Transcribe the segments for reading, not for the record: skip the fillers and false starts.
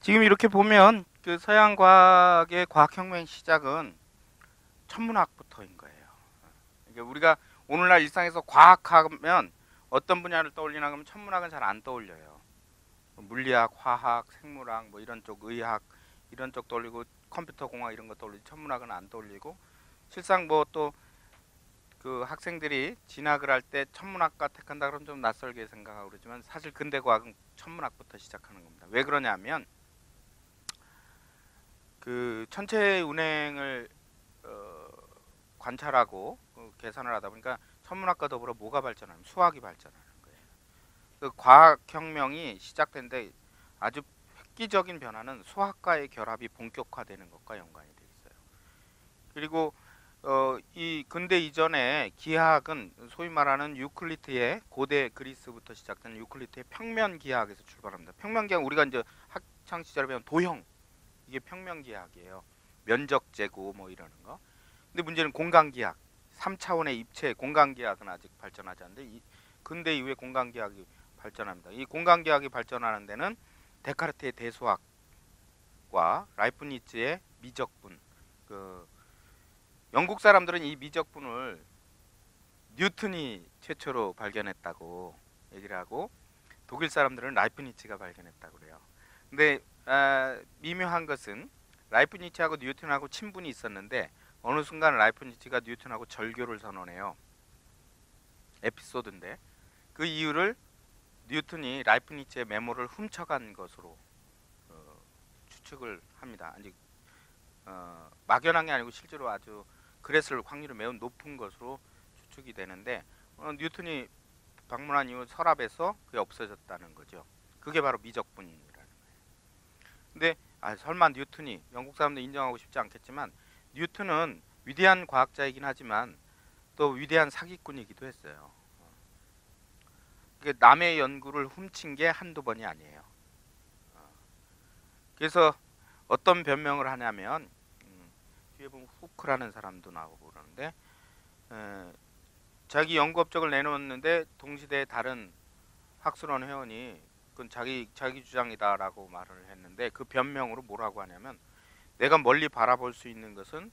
지금 이렇게 보면 그 서양 과학의 과학혁명 시작은 천문학부터인 거예요. 그러니까 우리가 오늘날 일상에서 과학하면 어떤 분야를 떠올리나 그러면 천문학은 잘 안 떠올려요. 물리학, 화학, 생물학 뭐 이런 쪽 의학 이런 쪽 떠올리고 컴퓨터 공학 이런 거 떠올리지 천문학은 안 떠올리고 실상 뭐 또 그 학생들이 진학을 할 때 천문학과 택한다 그러면 좀 낯설게 생각하고 그러지만 사실 근대 과학은 천문학부터 시작하는 겁니다. 왜 그러냐면 그 천체 운행을 어, 관찰하고 계산을 하다 보니까 천문학과 더불어 뭐가 발전하면 수학이 발전하는 거예요. 그 과학혁명이 시작된데 아주 획기적인 변화는 수학과의 결합이 본격화되는 것과 연관이 돼 있어요. 그리고 이 근대 이전에 기하학은 소위 말하는 유클리드의 고대 그리스부터 시작된 유클리드의 평면 기하학에서 출발합니다. 평면 기하학 우리가 이제 학창 시절에 배운 도형 이게 평면 기하학이에요. 면적 재고 뭐 이러는 거. 근데 문제는 공간 기하학, 3차원의 입체 공간 기하학은 아직 발전하지 않는데 이 근대 이후에 공간 기하학이 발전합니다. 이 공간 기하학이 발전하는 데는 데카르트의 대수학과 라이프니츠의 미적분, 그 영국 사람들은 이 미적분을 뉴턴이 최초로 발견했다고 얘기를 하고 독일 사람들은 라이프니츠가 발견했다고 그래요. 근데 미묘한 것은 라이프니츠하고 뉴턴하고 친분이 있었는데 어느 순간 라이프니츠가 뉴턴하고 절교를 선언해요. 에피소드인데 그 이유를 뉴턴이 라이프니츠의 메모를 훔쳐간 것으로 추측을 합니다. 아직 막연한 게 아니고 실제로 아주 그랬을 확률이 매우 높은 것으로 추측이 되는데 뉴턴이 방문한 이후 서랍에서 그게 없어졌다는 거죠. 그게 바로 미적분이라는 거예요. 근데 설마 뉴턴이 영국 사람들 인정하고 싶지 않겠지만 뉴턴은 위대한 과학자이긴 하지만 또 위대한 사기꾼이기도 했어요. 남의 연구를 훔친 게 한두 번이 아니에요. 그래서 어떤 변명을 하냐면 뒤에 보면 후크라는 사람도 나오고 그러는데 자기 연구 업적을 내놓았는데 동시대에 다른 학술원 회원이 그건 자기 주장이다라고 말을 했는데 그 변명으로 뭐라고 하냐면 내가 멀리 바라볼 수 있는 것은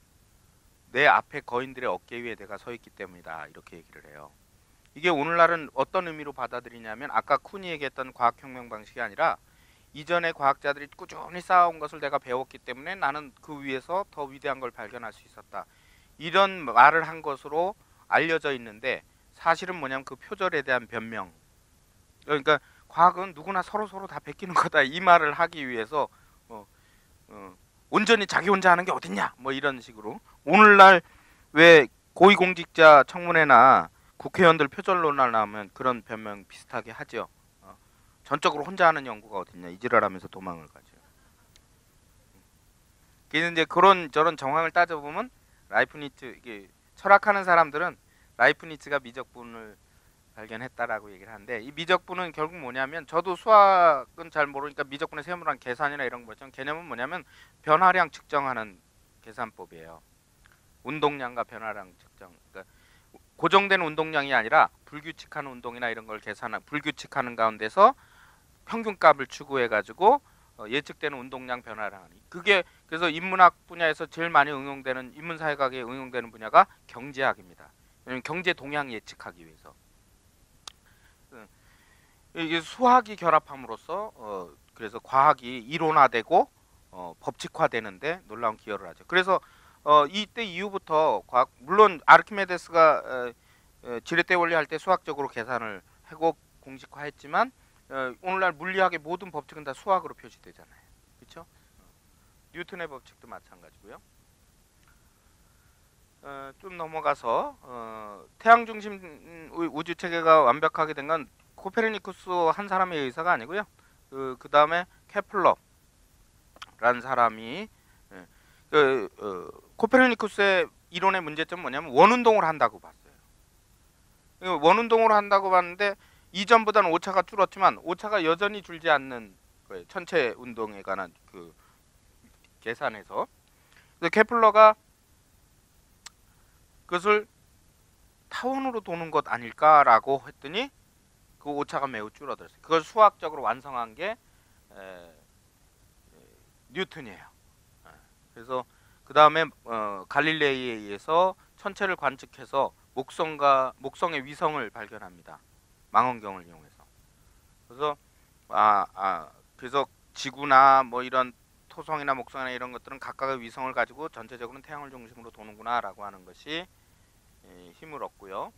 내 앞에 거인들의 어깨 위에 내가 서 있기 때문이다 이렇게 얘기를 해요. 이게 오늘날은 어떤 의미로 받아들이냐면 아까 쿤이 얘기했던 과학혁명 방식이 아니라 이전의 과학자들이 꾸준히 쌓아온 것을 내가 배웠기 때문에 나는 그 위에서 더 위대한 걸 발견할 수 있었다. 이런 말을 한 것으로 알려져 있는데 사실은 뭐냐면 그 표절에 대한 변명. 그러니까 과학은 누구나 서로 다 베끼는 거다 이 말을 하기 위해서 어, 온전히 자기 혼자 하는 게 어딨냐 뭐 이런 식으로 오늘날 왜 고위공직자 청문회나 국회의원들 표절론을 나오면 그런 변명 비슷하게 하죠. 전적으로 혼자 하는 연구가 어딨냐 이지랄하면서 도망을 가죠. 그래서 이제 그런 저런 정황을 따져보면 라이프니츠 이게 철학하는 사람들은 라이프니츠가 미적분을 발견했다라고 얘기를 하는데 이 미적분은 결국 뭐냐면 저도 수학은 잘 모르니까 미적분의 세모랑 계산이나 이런 거 있죠. 개념은 뭐냐면 변화량 측정하는 계산법이에요. 운동량과 변화량 측정. 그러니까 고정된 운동량이 아니라 불규칙한 운동이나 이런 걸 계산한 불규칙하는 가운데서 평균값을 추구해 가지고 예측되는 운동량 변화량 그게 그래서 인문학 분야에서 제일 많이 응용되는 인문사회학에 응용되는 분야가 경제학입니다. 왜냐면 경제 동향 예측하기 위해서 이게 수학이 결합함으로써 그래서 과학이 이론화되고 법칙화되는데 놀라운 기여를 하죠. 그래서 이때 이후부터 과학 물론 아르키메데스가 지렛대 원리 할 때 수학적으로 계산을 하고 공식화했지만 오늘날 물리학의 모든 법칙은 다 수학으로 표시되잖아요. 그렇죠? 뉴턴의 법칙도 마찬가지고요. 좀 넘어가서 태양 중심 우주 체계가 완벽하게 된 건 코페르니쿠스 한 사람의 의사가 아니고요. 그 다음에 케플러라는 사람이 코페르니쿠스의 이론의 문제점은 뭐냐면 원운동을 한다고 봤어요. 원운동을 한다고 봤는데 이전보다는 오차가 줄었지만 오차가 여전히 줄지 않는 거예요. 천체 운동에 관한 그 계산에서. 그래서 케플러가 그것을 타원으로 도는 것 아닐까라고 했더니 그 오차가 매우 줄어들었어요. 그걸 수학적으로 완성한 게 뉴턴이에요. 그래서 그 다음에 갈릴레이에 의해서 천체를 관측해서 목성의 위성을 발견합니다. 망원경을 이용해서. 그래서 그래서 지구나 뭐 이런 토성이나 목성이나 이런 것들은 각각의 위성을 가지고 전체적으로 태양을 중심으로 도는구나라고 하는 것이 힘을 얻고요.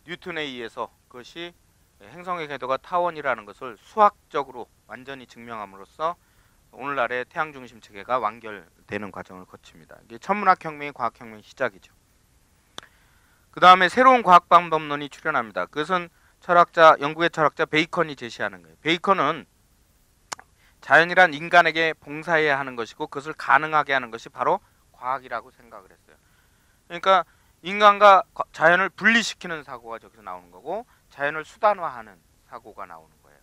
뉴턴에 의해서 그것이 행성의 궤도가 타원이라는 것을 수학적으로 완전히 증명함으로써 오늘날의 태양 중심 체계가 완결되는 과정을 거칩니다. 이게 천문학혁명의 과학혁명 시작이죠. 그 다음에 새로운 과학 방법론이 출현합니다. 그것은 영국의 철학자 베이컨이 제시하는 거예요. 베이컨은 자연이란 인간에게 봉사해야 하는 것이고 그것을 가능하게 하는 것이 바로 과학이라고 생각을 했어요. 그러니까 인간과 자연을 분리시키는 사고가 저기서 나오는 거고 자연을 수단화하는 사고가 나오는 거예요.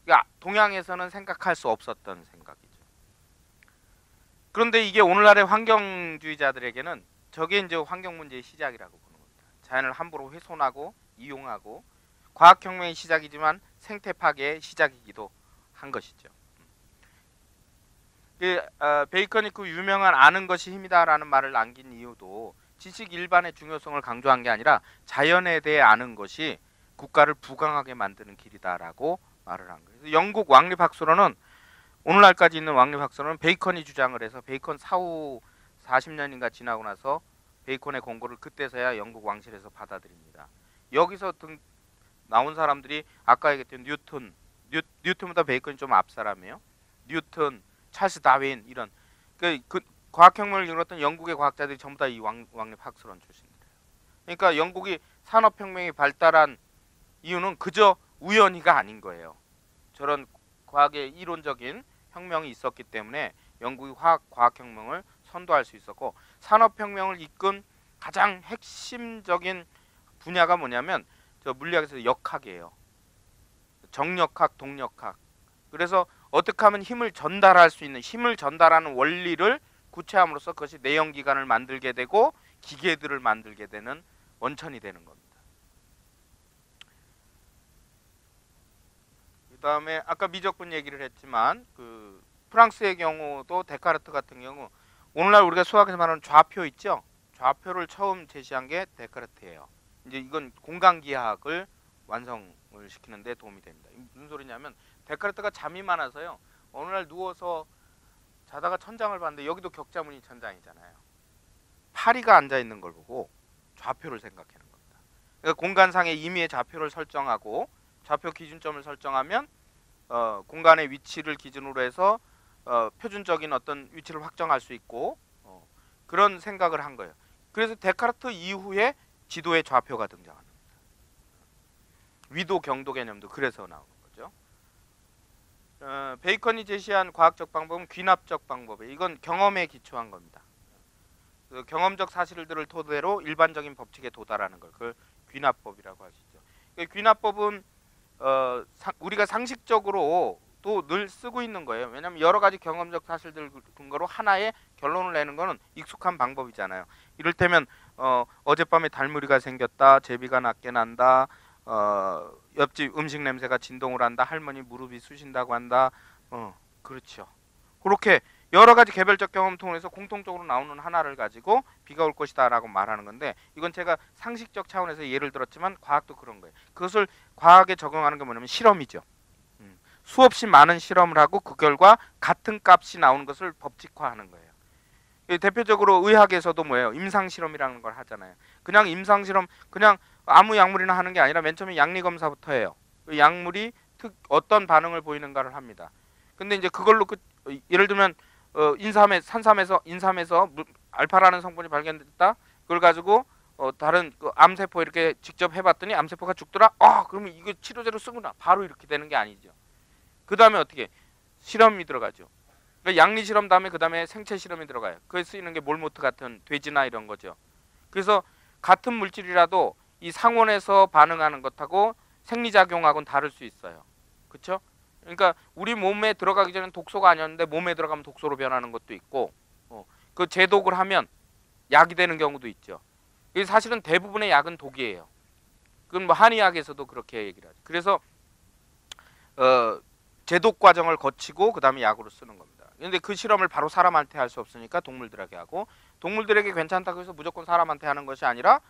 그러니까 동양에서는 생각할 수 없었던 생각이죠. 그런데 이게 오늘날의 환경주의자들에게는 저게 이제 환경 문제의 시작이라고 보는 겁니다. 자연을 함부로 훼손하고 이용하고 과학혁명의 시작이지만 생태 파괴의 시작이기도 한 것이죠. 베이컨이 그 유명한 아는 것이 힘이다라는 말을 남긴 이유도 지식 일반의 중요성을 강조한 게 아니라 자연에 대해 아는 것이 국가를 부강하게 만드는 길이다라고 말을 한 거예요. 영국 왕립학술원은 오늘날까지 있는 왕립학술원은 베이컨이 주장을 해서 베이컨 사후 40년인가 지나고 나서 베이컨의 권고를 그때서야 영국 왕실에서 받아들입니다. 여기서 나온 사람들이 아까 얘기했던 뉴턴보다 베이컨이 좀 앞 사람이에요. 뉴턴, 찰스 다윈 이런 그 과학혁명을 이뤘던 영국의 과학자들이 전부 다 이 왕립학술원 출신들이에요. 그러니까 영국이 산업혁명이 발달한 이유는 그저 우연히가 아닌 거예요. 저런 과학의 이론적인 혁명이 있었기 때문에 영국이 과학혁명을 선도할 수 있었고 산업혁명을 이끈 가장 핵심적인 분야가 뭐냐면 저 물리학에서 역학이에요. 정력학, 동력학. 그래서 어떻게 하면 힘을 전달할 수 있는 힘을 전달하는 원리를 구체함으로써 그것이 내연기관을 만들게 되고 기계들을 만들게 되는 원천이 되는 겁니다. 그 다음에 아까 미적분 얘기를 했지만 그 프랑스의 경우도 데카르트 같은 경우 오늘날 우리가 수학에서 말하는 좌표 있죠? 좌표를 처음 제시한 게 데카르트예요. 이제 이건 공간기하학을 완성을 시키는 데 도움이 됩니다. 무슨 소리냐면 데카르트가 잠이 많아서요. 어느 날 누워서 자다가 천장을 봤는데 여기도 격자무늬 천장이잖아요. 파리가 앉아있는 걸 보고 좌표를 생각하는 겁니다. 그러니까 공간상의 임의의 좌표를 설정하고 좌표 기준점을 설정하면 공간의 위치를 기준으로 해서 표준적인 어떤 위치를 확정할 수 있고 그런 생각을 한 거예요. 그래서 데카르트 이후에 지도의 좌표가 등장합니다. 위도 경도 개념도 그래서 나오는 거죠. 베이컨이 제시한 과학적 방법은 귀납적 방법이에요. 이건 경험에 기초한 겁니다. 그 경험적 사실들을 토대로 일반적인 법칙에 도달하는 걸 그걸 귀납법이라고 하시죠. 그 귀납법은 우리가 상식적으로 또 늘 쓰고 있는 거예요. 왜냐하면 여러 가지 경험적 사실들 근거로 하나의 결론을 내는 거는 익숙한 방법이잖아요. 이를테면 어젯밤에 달무리가 생겼다, 제비가 낮게 난다, 옆집 음식 냄새가 진동을 한다, 할머니 무릎이 쑤신다고 한다. 그렇죠. 그렇게 여러 가지 개별적 경험 통해서 공통적으로 나오는 하나를 가지고 비가 올 것이다 라고 말하는 건데 이건 제가 상식적 차원에서 예를 들었지만 과학도 그런 거예요. 그것을 과학에 적용하는 게 뭐냐면 실험이죠. 수없이 많은 실험을 하고 그 결과 같은 값이 나오는 것을 법칙화하는 거예요. 대표적으로 의학에서도 뭐예요? 임상실험이라는 걸 하잖아요. 그냥 임상실험 그냥 아무 약물이나 하는 게 아니라 맨 처음에 양리검사부터 해요. 그 약물이 어떤 반응을 보이는가를 합니다. 근데 이제 그걸로 예를 들면 산삼에서 인삼에서 알파라는 성분이 발견됐다. 그걸 가지고 다른 암세포 이렇게 직접 해봤더니 암세포가 죽더라. 그러면 이거 치료제로 쓰구나. 바로 이렇게 되는 게 아니죠. 그 다음에 어떻게 실험이 들어가죠. 그러니까 양리 실험 다음에 그 다음에 생체 실험이 들어가요. 그에 쓰이는 게 몰모트 같은 돼지나 이런 거죠. 그래서 같은 물질이라도 이 상온에서 반응하는 것하고 생리작용하고는 다를 수 있어요. 그렇죠? 그러니까 우리 몸에 들어가기 전엔 독소가 아니었는데 몸에 들어가면 독소로 변하는 것도 있고 그 제독을 하면 약이 되는 경우도 있죠. 사실은 대부분의 약은 독이에요. 그건 뭐 한의학에서도 그렇게 얘기를 하죠. 그래서 제독 과정을 거치고 그 다음에 약으로 쓰는 겁니다. 근데 그 실험을 바로 사람한테 할 수 없으니까 동물들에게 하고, 동물들에게 괜찮다고 해서 무조건 사람한테 하는 것이 아니라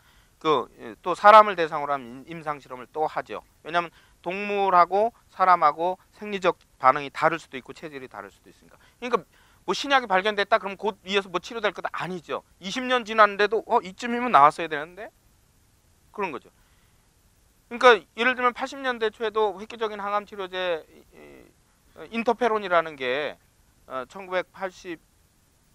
또 사람을 대상으로 한 임상 실험을 또 하죠. 왜냐하면 동물하고 사람하고 생리적 반응이 다를 수도 있고 체질이 다를 수도 있으니까. 그러니까 뭐 신약이 발견됐다 그럼 곧 이어서 뭐 치료될 것 아니죠. 20년 지났는데도 이쯤이면 나왔어야 되는데 그런 거죠. 그러니까 예를 들면 80년대 초에도 획기적인 항암 치료제 인터페론이라는 게 1982,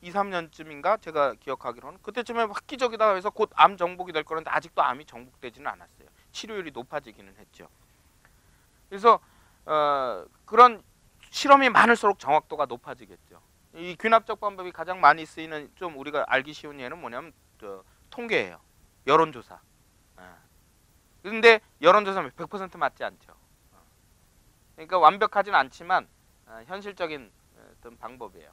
3년쯤인가 제가 기억하기로는 그때쯤에 획기적이다 해서 곧 암 정복이 될 거는데 아직도 암이 정복되지는 않았어요. 치료율이 높아지기는 했죠. 그래서 그런 실험이 많을수록 정확도가 높아지겠죠. 이 귀납적 방법이 가장 많이 쓰이는 좀 우리가 알기 쉬운 예는 뭐냐면 통계예요. 여론조사. 근데 여론조사는 100% 맞지 않죠. 그러니까 완벽하진 않지만 현실적인 어떤 방법이에요.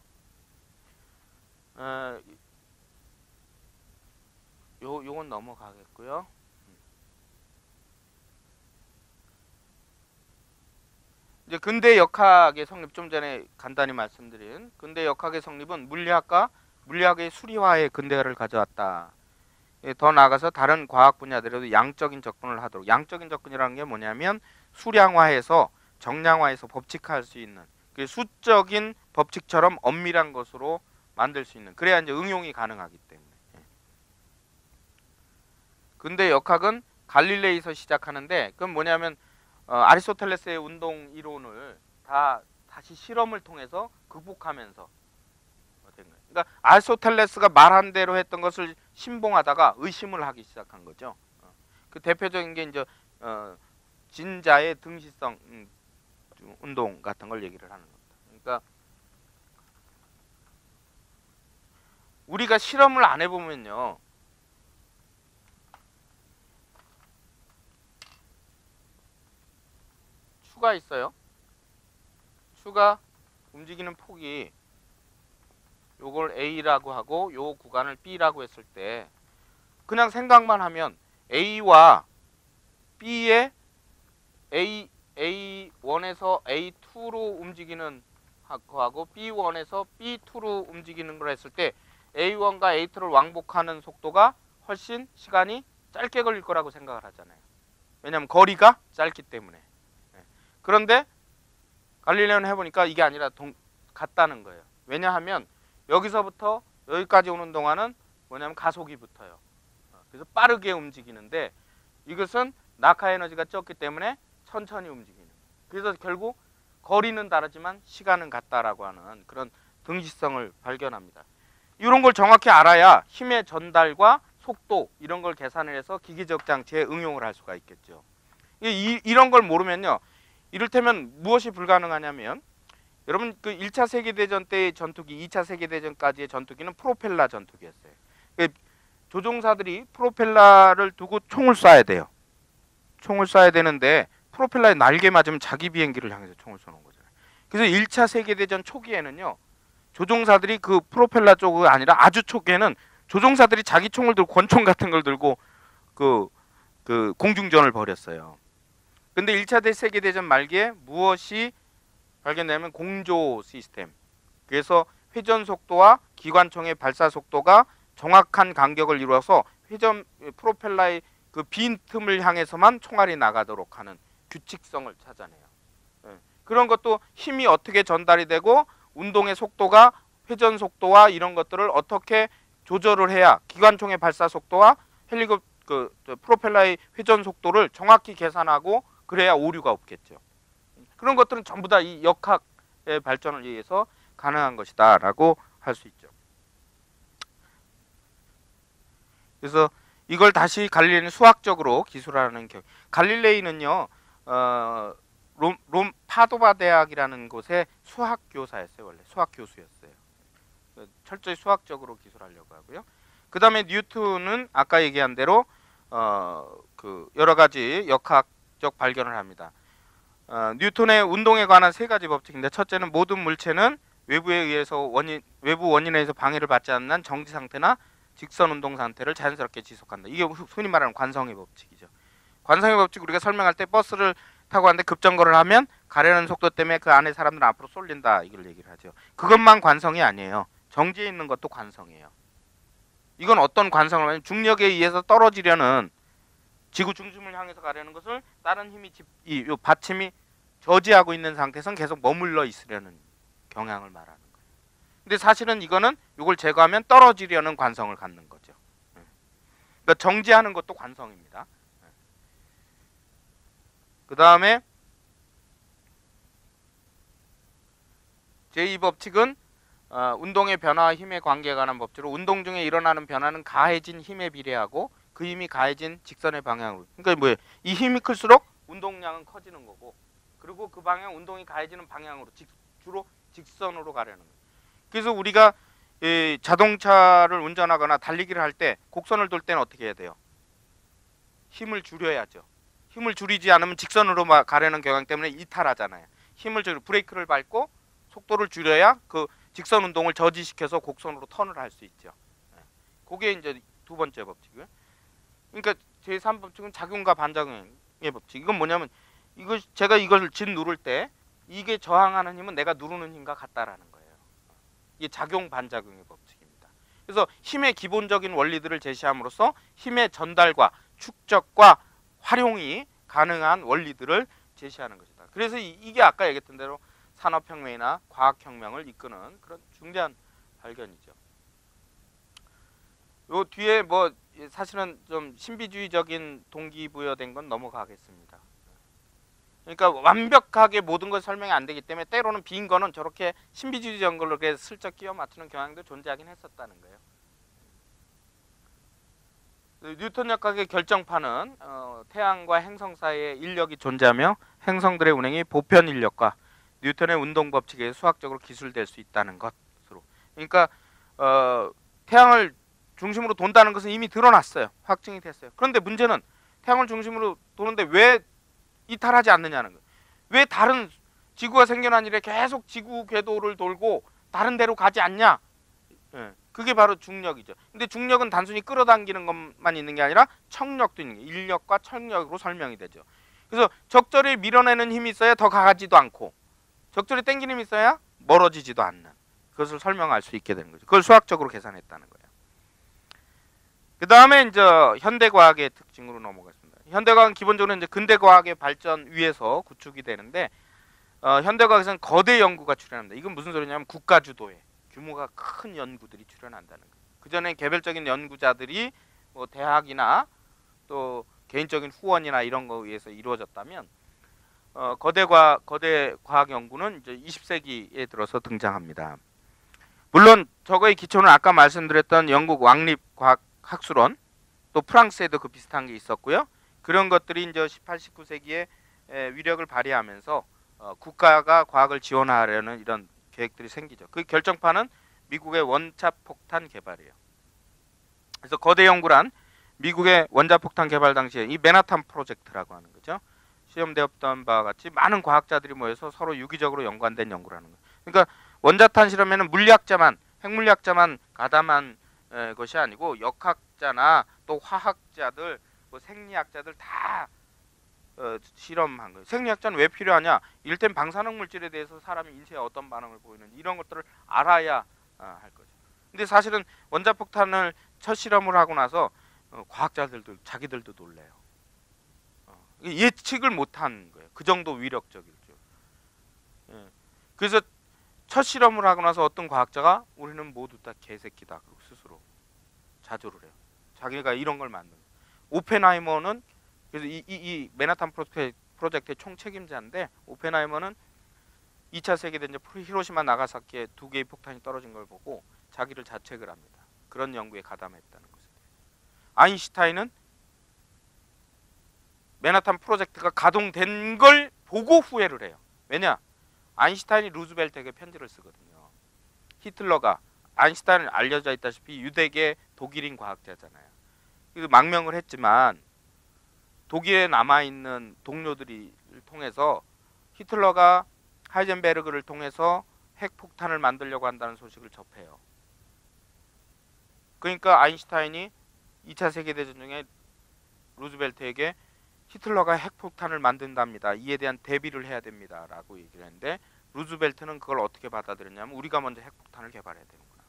요건 넘어가겠고요. 이제 근대 역학의 성립, 좀 전에 간단히 말씀드린 근대 역학의 성립은 물리학의 수리화의 근대화를 가져왔다. 더 나아가서 다른 과학 분야들에도 양적인 접근을 하도록, 양적인 접근이라는 게 뭐냐면 수량화해서 정량화해서 법칙화할 수 있는 그 수적인 법칙처럼 엄밀한 것으로 만들 수 있는, 그래야 이제 응용이 가능하기 때문에. 근대 역학은 갈릴레이에서 시작하는데 그건 뭐냐면 아리스토텔레스의 운동 이론을 다시 실험을 통해서 극복하면서 된 거예요. 그러니까 아리스토텔레스가 말한 대로 했던 것을 신봉하다가 의심을 하기 시작한 거죠. 그 대표적인 게 이제 진자의 등시성 운동 같은 걸 얘기를 하는 겁니다. 그러니까 우리가 실험을 안 해보면요, 추가 있어요. 추가 움직이는 폭이 요걸 A라고 하고 요 구간을 B라고 했을 때 그냥 생각만 하면 A와 B의 A1에서 A2로 움직이는 거하고 B1에서 B2로 움직이는 걸 했을 때 A1과 A2를 왕복하는 속도가 훨씬 시간이 짧게 걸릴 거라고 생각을 하잖아요. 왜냐하면 거리가 짧기 때문에. 그런데 갈릴레오는 해보니까 이게 아니라 같다는 거예요. 왜냐하면 여기서부터 여기까지 오는 동안은 뭐냐면 가속이 붙어요. 그래서 빠르게 움직이는데 이것은 낙하 에너지가 적기 때문에 천천히 움직이는. 그래서 결국 거리는 다르지만 시간은 같다라고 하는 그런 등시성을 발견합니다. 이런 걸 정확히 알아야 힘의 전달과 속도 이런 걸 계산을 해서 기계적 장치에 응용을 할 수가 있겠죠. 이런 걸 모르면요, 이를테면 무엇이 불가능하냐면, 여러분 그 1차 세계대전 때의 전투기, 2차 세계대전까지의 전투기는 프로펠러 전투기였어요. 조종사들이 프로펠러를 두고 총을 쏴야 돼요. 총을 쏴야 되는데 프로펠러에 날개 맞으면 자기 비행기를 향해서 총을 쏘는 거잖아요. 그래서 1차 세계대전 초기에는요, 조종사들이 그 프로펠러 쪽이 아니라 아주 초기에는 조종사들이 자기 총을 들고 권총 같은 걸 들고 그 공중전을 벌였어요. 근데 1차 세계대전 말기에 무엇이 발견되면 공조 시스템. 그래서 회전 속도와 기관총의 발사 속도가 정확한 간격을 이루어서 회전 프로펠러의 그 빈 틈을 향해서만 총알이 나가도록 하는 규칙성을 찾아내요. 그런 것도 힘이 어떻게 전달이 되고 운동의 속도가 회전 속도와 이런 것들을 어떻게 조절을 해야 기관총의 발사 속도와 프로펠러의 회전 속도를 정확히 계산하고 그래야 오류가 없겠죠. 그런 것들은 전부 다 이 역학의 발전을 위해서 가능한 것이다 라고 할 수 있죠. 그래서 이걸 다시 갈릴레이는 수학적으로 기술하는 경우. 갈릴레이는요, 롬 파도바 대학이라는 곳의 수학 교사였어요. 원래 수학 교수였어요. 철저히 수학적으로 기술하려고 하고요. 그 다음에 뉴턴은 아까 얘기한 대로 그 여러 가지 역학적 발견을 합니다. 뉴턴의 운동에 관한 세 가지 법칙인데, 첫째는 모든 물체는 외부 원인에 의해서 방해를 받지 않는 정지 상태나 직선 운동 상태를 자연스럽게 지속한다. 이게 소위 말하는 관성의 법칙이죠. 관성의 법칙 우리가 설명할 때 버스를 타고 가는데 급정거를 하면 가려는 속도 때문에 그 안에 사람들은 앞으로 쏠린다, 이걸 얘기를 하죠. 그것만 관성이 아니에요. 정지해 있는 것도 관성이에요. 이건 어떤 관성을 하냐면 중력에 의해서 떨어지려는 지구 중심을 향해서 가려는 것을 다른 힘이 요 받침이 저지하고 있는 상태에서는 계속 머물러 있으려는 경향을 말하는 거예요. 근데 사실은 이거는 이걸 제거하면 떨어지려는 관성을 갖는 거죠. 그러니까 정지하는 것도 관성입니다. 그 다음에 제2법칙은 운동의 변화와 힘의 관계에 관한 법칙으로 운동 중에 일어나는 변화는 가해진 힘에 비례하고 그 힘이 가해진 직선의 방향으로. 그러니까 뭐예요? 이 힘이 클수록 운동량은 커지는 거고, 그리고 그 방향 운동이 가해지는 방향으로 주로 직선으로 가려는 거예요. 그래서 우리가 자동차를 운전하거나 달리기를 할 때 곡선을 돌 때는 어떻게 해야 돼요? 힘을 줄여야죠. 힘을 줄이지 않으면 직선으로 가려는 경향 때문에 이탈하잖아요. 힘을 줄여 브레이크를 밟고 속도를 줄여야 그 직선 운동을 저지시켜서 곡선으로 턴을 할 수 있죠. 그게 이제 두 번째 법칙이고요. 그러니까 제3법칙은 작용과 반작용의 법칙. 이건 뭐냐면 제가 이걸 누를 때 이게 저항하는 힘은 내가 누르는 힘과 같다라는 거예요. 이게 작용 반작용의 법칙입니다. 그래서 힘의 기본적인 원리들을 제시함으로써 힘의 전달과 축적과 활용이 가능한 원리들을 제시하는 것이다. 그래서 이게 아까 얘기했던 대로 산업혁명이나 과학혁명을 이끄는 그런 중대한 발견이죠. 요 뒤에 뭐 사실은 좀 신비주의적인 동기부여된 건 넘어가겠습니다. 그러니까 완벽하게 모든 걸 설명이 안 되기 때문에 때로는 빈 거는 저렇게 신비주의적인 걸로 이렇게 슬쩍 끼워 맞추는 경향도 존재하긴 했었다는 거예요. 뉴턴 역학의 결정판은 태양과 행성 사이에 인력이 존재하며 행성들의 운행이 보편 인력과 뉴턴의 운동 법칙에 수학적으로 기술될 수 있다는 것으로. 그러니까 태양을 중심으로 돈다는 것은 이미 드러났어요. 확증이 됐어요. 그런데 문제는 태양을 중심으로 도는데 왜 이탈하지 않느냐는 거예요. 왜 다른 지구가 생겨난 이래 계속 지구 궤도를 돌고 다른 데로 가지 않냐? 그게 바로 중력이죠. 근데 중력은 단순히 끌어당기는 것만 있는 게 아니라 청력도 있는 게 인력과 청력으로 설명이 되죠. 그래서 적절히 밀어내는 힘이 있어야 더 가지도 않고 적절히 당기는 힘이 있어야 멀어지지도 않는, 그것을 설명할 수 있게 되는 거죠. 그걸 수학적으로 계산했다는 거예요. 그 다음에 이제 현대과학의 특징으로 넘어가겠습니다. 현대과학은 기본적으로 이제 근대과학의 발전 위에서 구축이 되는데 현대과학에서는 거대 연구가 출현합니다. 이건 무슨 소리냐면 국가주도의 규모가 큰 연구들이 출현한다는 거예요. 그 전에 개별적인 연구자들이 뭐 대학이나 또 개인적인 후원이나 이런 거에 의해서 이루어졌다면 거대 과학 연구는 이제 20세기에 들어서 등장합니다. 물론 저거의 기초는 아까 말씀드렸던 영국 왕립 과학 학술원, 또 프랑스에도 그 비슷한 게 있었고요. 그런 것들이 이제 18, 19세기에 위력을 발휘하면서 국가가 과학을 지원하려는 이런 계획들이 생기죠. 그 결정판은 미국의 원자폭탄 개발이에요. 그래서 거대 연구란 미국의 원자폭탄 개발 당시에 이 맨하탄 프로젝트라고 하는 거죠. 시험되었던 바와 같이 많은 과학자들이 모여서 서로 유기적으로 연관된 연구라는 거예요. 그러니까 원자탄 실험에는 물리학자만, 핵물리학자만 가담한 것이 아니고 역학자나 또 화학자들, 뭐 생리학자들 다 실험한 거예요. 생리학자는 왜 필요하냐? 이를테면 방사능 물질에 대해서 사람이 인체에 어떤 반응을 보이는지 이런 것들을 알아야 할 거죠. 근데 사실은 원자폭탄을 첫 실험을 하고 나서 과학자들도 자기들도 놀래요. 예측을 못한 거예요. 그 정도 위력적일 줄. 그래서 첫 실험을 하고 나서 어떤 과학자가 우리는 모두 다 개새끼다 그러고 스스로 자조를 해요. 자기가 이런 걸 만든. 오펜하이머는 그래서 이 맨하탄 프로젝트의 총책임자인데 오펜하이머는 2차 세계대전 히로시마 나가사키에 두 개의 폭탄이 떨어진 걸 보고 자기를 자책을 합니다. 그런 연구에 가담했다는 것을. 아인슈타인은 맨하탄 프로젝트가 가동된 걸 보고 후회를 해요. 왜냐? 아인슈타인이 루즈벨트에게 편지를 쓰거든요. 히틀러가 아인슈타인은 알려져 있다시피 유대계 독일인 과학자잖아요. 그래서 망명을 했지만 독일에 남아있는 동료들을 통해서 히틀러가 하이젠베르그를 통해서 핵폭탄을 만들려고 한다는 소식을 접해요. 그러니까 아인슈타인이 2차 세계대전 중에 루즈벨트에게 히틀러가 핵폭탄을 만든답니다. 이에 대한 대비를 해야 됩니다. 라고 얘기를 했는데 루즈벨트는 그걸 어떻게 받아들였냐면 우리가 먼저 핵폭탄을 개발해야 되는구나.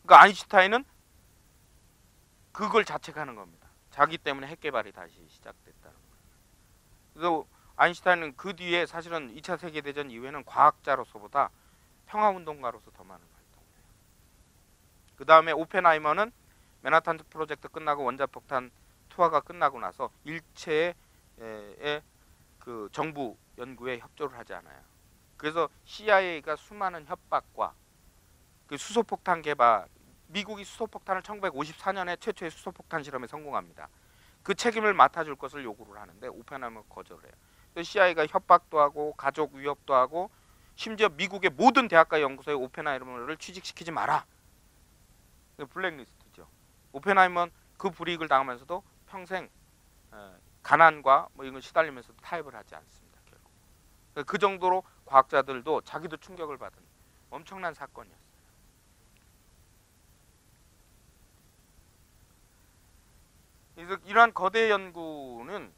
그러니까 아인슈타인은 그걸 자책하는 겁니다. 자기 때문에 핵 개발이 다시 시작됐다는 거예요. 그래서 아인슈타인은 그 뒤에 사실은 2차 세계대전 이후에는 과학자로서보다 평화운동가로서 더 많은 활동을 해요. 그 다음에 오펜하이머는 맨하탄 프로젝트 끝나고 원자폭탄 투하가 끝나고 나서 일체의 그 정부 연구에 협조를 하지 않아요. 그래서 CIA가 수많은 협박과 그 수소폭탄 개발, 미국이 수소폭탄을 1954년에 최초의 수소폭탄 실험에 성공합니다. 그 책임을 맡아줄 것을 요구를 하는데 오펜하이머가 거절을 해요. 그래서 CIA가 협박도 하고 가족 위협도 하고 심지어 미국의 모든 대학가 연구소에 오펜하이머를 취직시키지 마라. 블랙리스트죠. 오펜하이머는 그 불이익을 당하면서도 평생 가난과 뭐 이런 시달리면서도 타협을 하지 않습니다. 결국 그 정도로 과학자들도 자기도 충격을 받은 엄청난 사건이었어요. 그래서 이러한 거대 연구는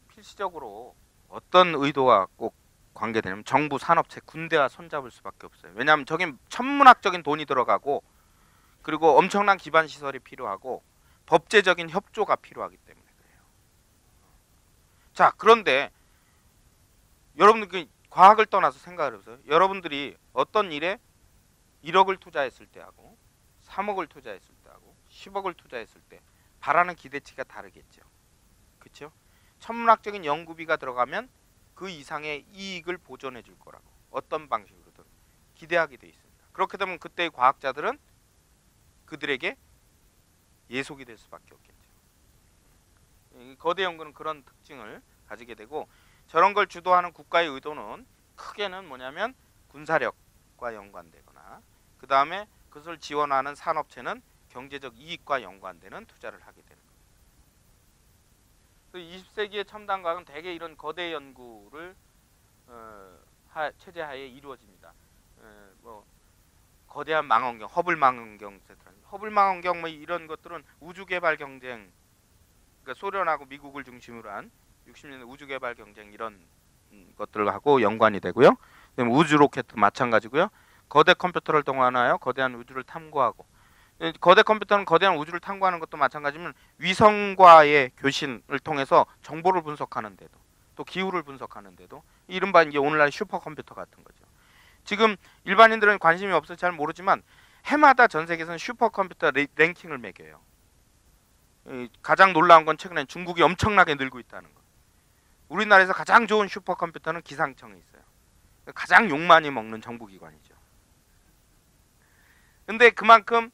필시적으로 어떤 의도와 꼭 관계되냐면 정부, 산업체, 군대와 손잡을 수밖에 없어요. 왜냐하면 저긴 천문학적인 돈이 들어가고 그리고 엄청난 기반 시설이 필요하고 법제적인 협조가 필요하기 때문에 그래요. 자, 그런데 여러분들 그 과학을 떠나서 생각을 해보세요. 여러분들이 어떤 일에 1억을 투자했을 때하고 3억을 투자했을 때하고 10억을 투자했을 때 바라는 기대치가 다르겠죠. 그렇죠? 천문학적인 연구비가 들어가면 그 이상의 이익을 보존해 줄 거라고 어떤 방식으로든 기대하게 돼 있습니다. 그렇게 되면 그때의 과학자들은 그들에게 예속이 될 수밖에 없겠죠. 거대 연구는 그런 특징을 가지게 되고 저런 걸 주도하는 국가의 의도는 크게는 뭐냐면 군사력과 연관되거나 그 다음에 그것을 지원하는 산업체는 경제적 이익과 연관되는 투자를 하게 되는 거예요. 20세기의 첨단 과학은 대개 이런 거대 연구를 체제 하에 이루어집니다. 뭐 거대한 망원경, 허블 망원경, 허블 망원경 뭐 이런 것들은 우주 개발 경쟁, 그러니까 소련하고 미국을 중심으로 한 60년대 우주 개발 경쟁 이런 것들하고 연관이 되고요. 우주 로켓도 마찬가지고요. 거대 컴퓨터를 동원하여 거대한 우주를 탐구하고 거대 컴퓨터는 거대한 우주를 탐구하는 것도 마찬가지면 위성과의 교신을 통해서 정보를 분석하는 데도 또 기후를 분석하는 데도 이른바 이제 오늘날 슈퍼컴퓨터 같은 거죠. 지금 일반인들은 관심이 없어서 잘 모르지만 해마다 전 세계에서는 슈퍼컴퓨터 랭킹을 매겨요. 가장 놀라운 건 최근에 중국이 엄청나게 늘고 있다는 거. 우리나라에서 가장 좋은 슈퍼컴퓨터는 기상청에 있어요. 가장 욕 많이 먹는 정부기관이죠. 근데 그만큼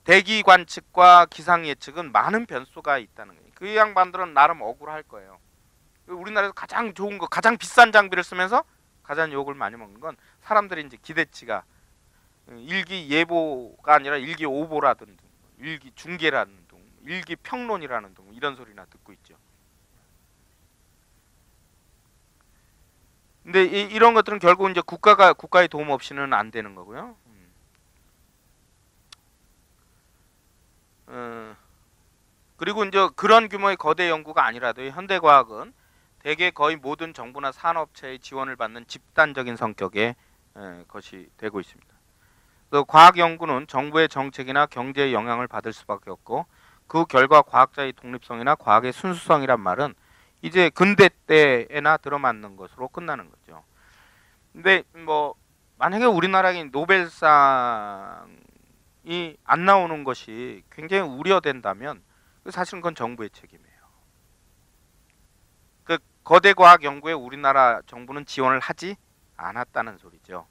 대기 관측과 기상 예측은 많은 변수가 있다는 거예요. 그 양반들은 나름 억울할 거예요. 우리나라에서 가장 좋은 거, 가장 비싼 장비를 쓰면서 가장 욕을 많이 먹는 건 사람들이 이제 기대치가 일기 예보가 아니라 일기 오보라든 일기 중계라는 둥, 일기 평론이라는 둥 이런 소리나 듣고 있죠. 근데 이런 것들은 결국 이제 국가의 도움 없이는 안 되는 거고요. 그리고 이제 그런 규모의 거대 연구가 아니라도 현대 과학은 대개 거의 모든 정부나 산업체의 지원을 받는 집단적인 성격의 것이 되고 있습니다. 또 과학 연구는 정부의 정책이나 경제의 영향을 받을 수밖에 없고 그 결과 과학자의 독립성이나 과학의 순수성이란 말은 이제 근대 때에나 들어맞는 것으로 끝나는 거죠. 근데 뭐 만약에 우리나라에 노벨상이 안 나오는 것이 굉장히 우려된다면 사실은 그건 정부의 책임이에요. 그 거대 과학 연구에 우리나라 정부는 지원을 하지 않았다는 소리죠.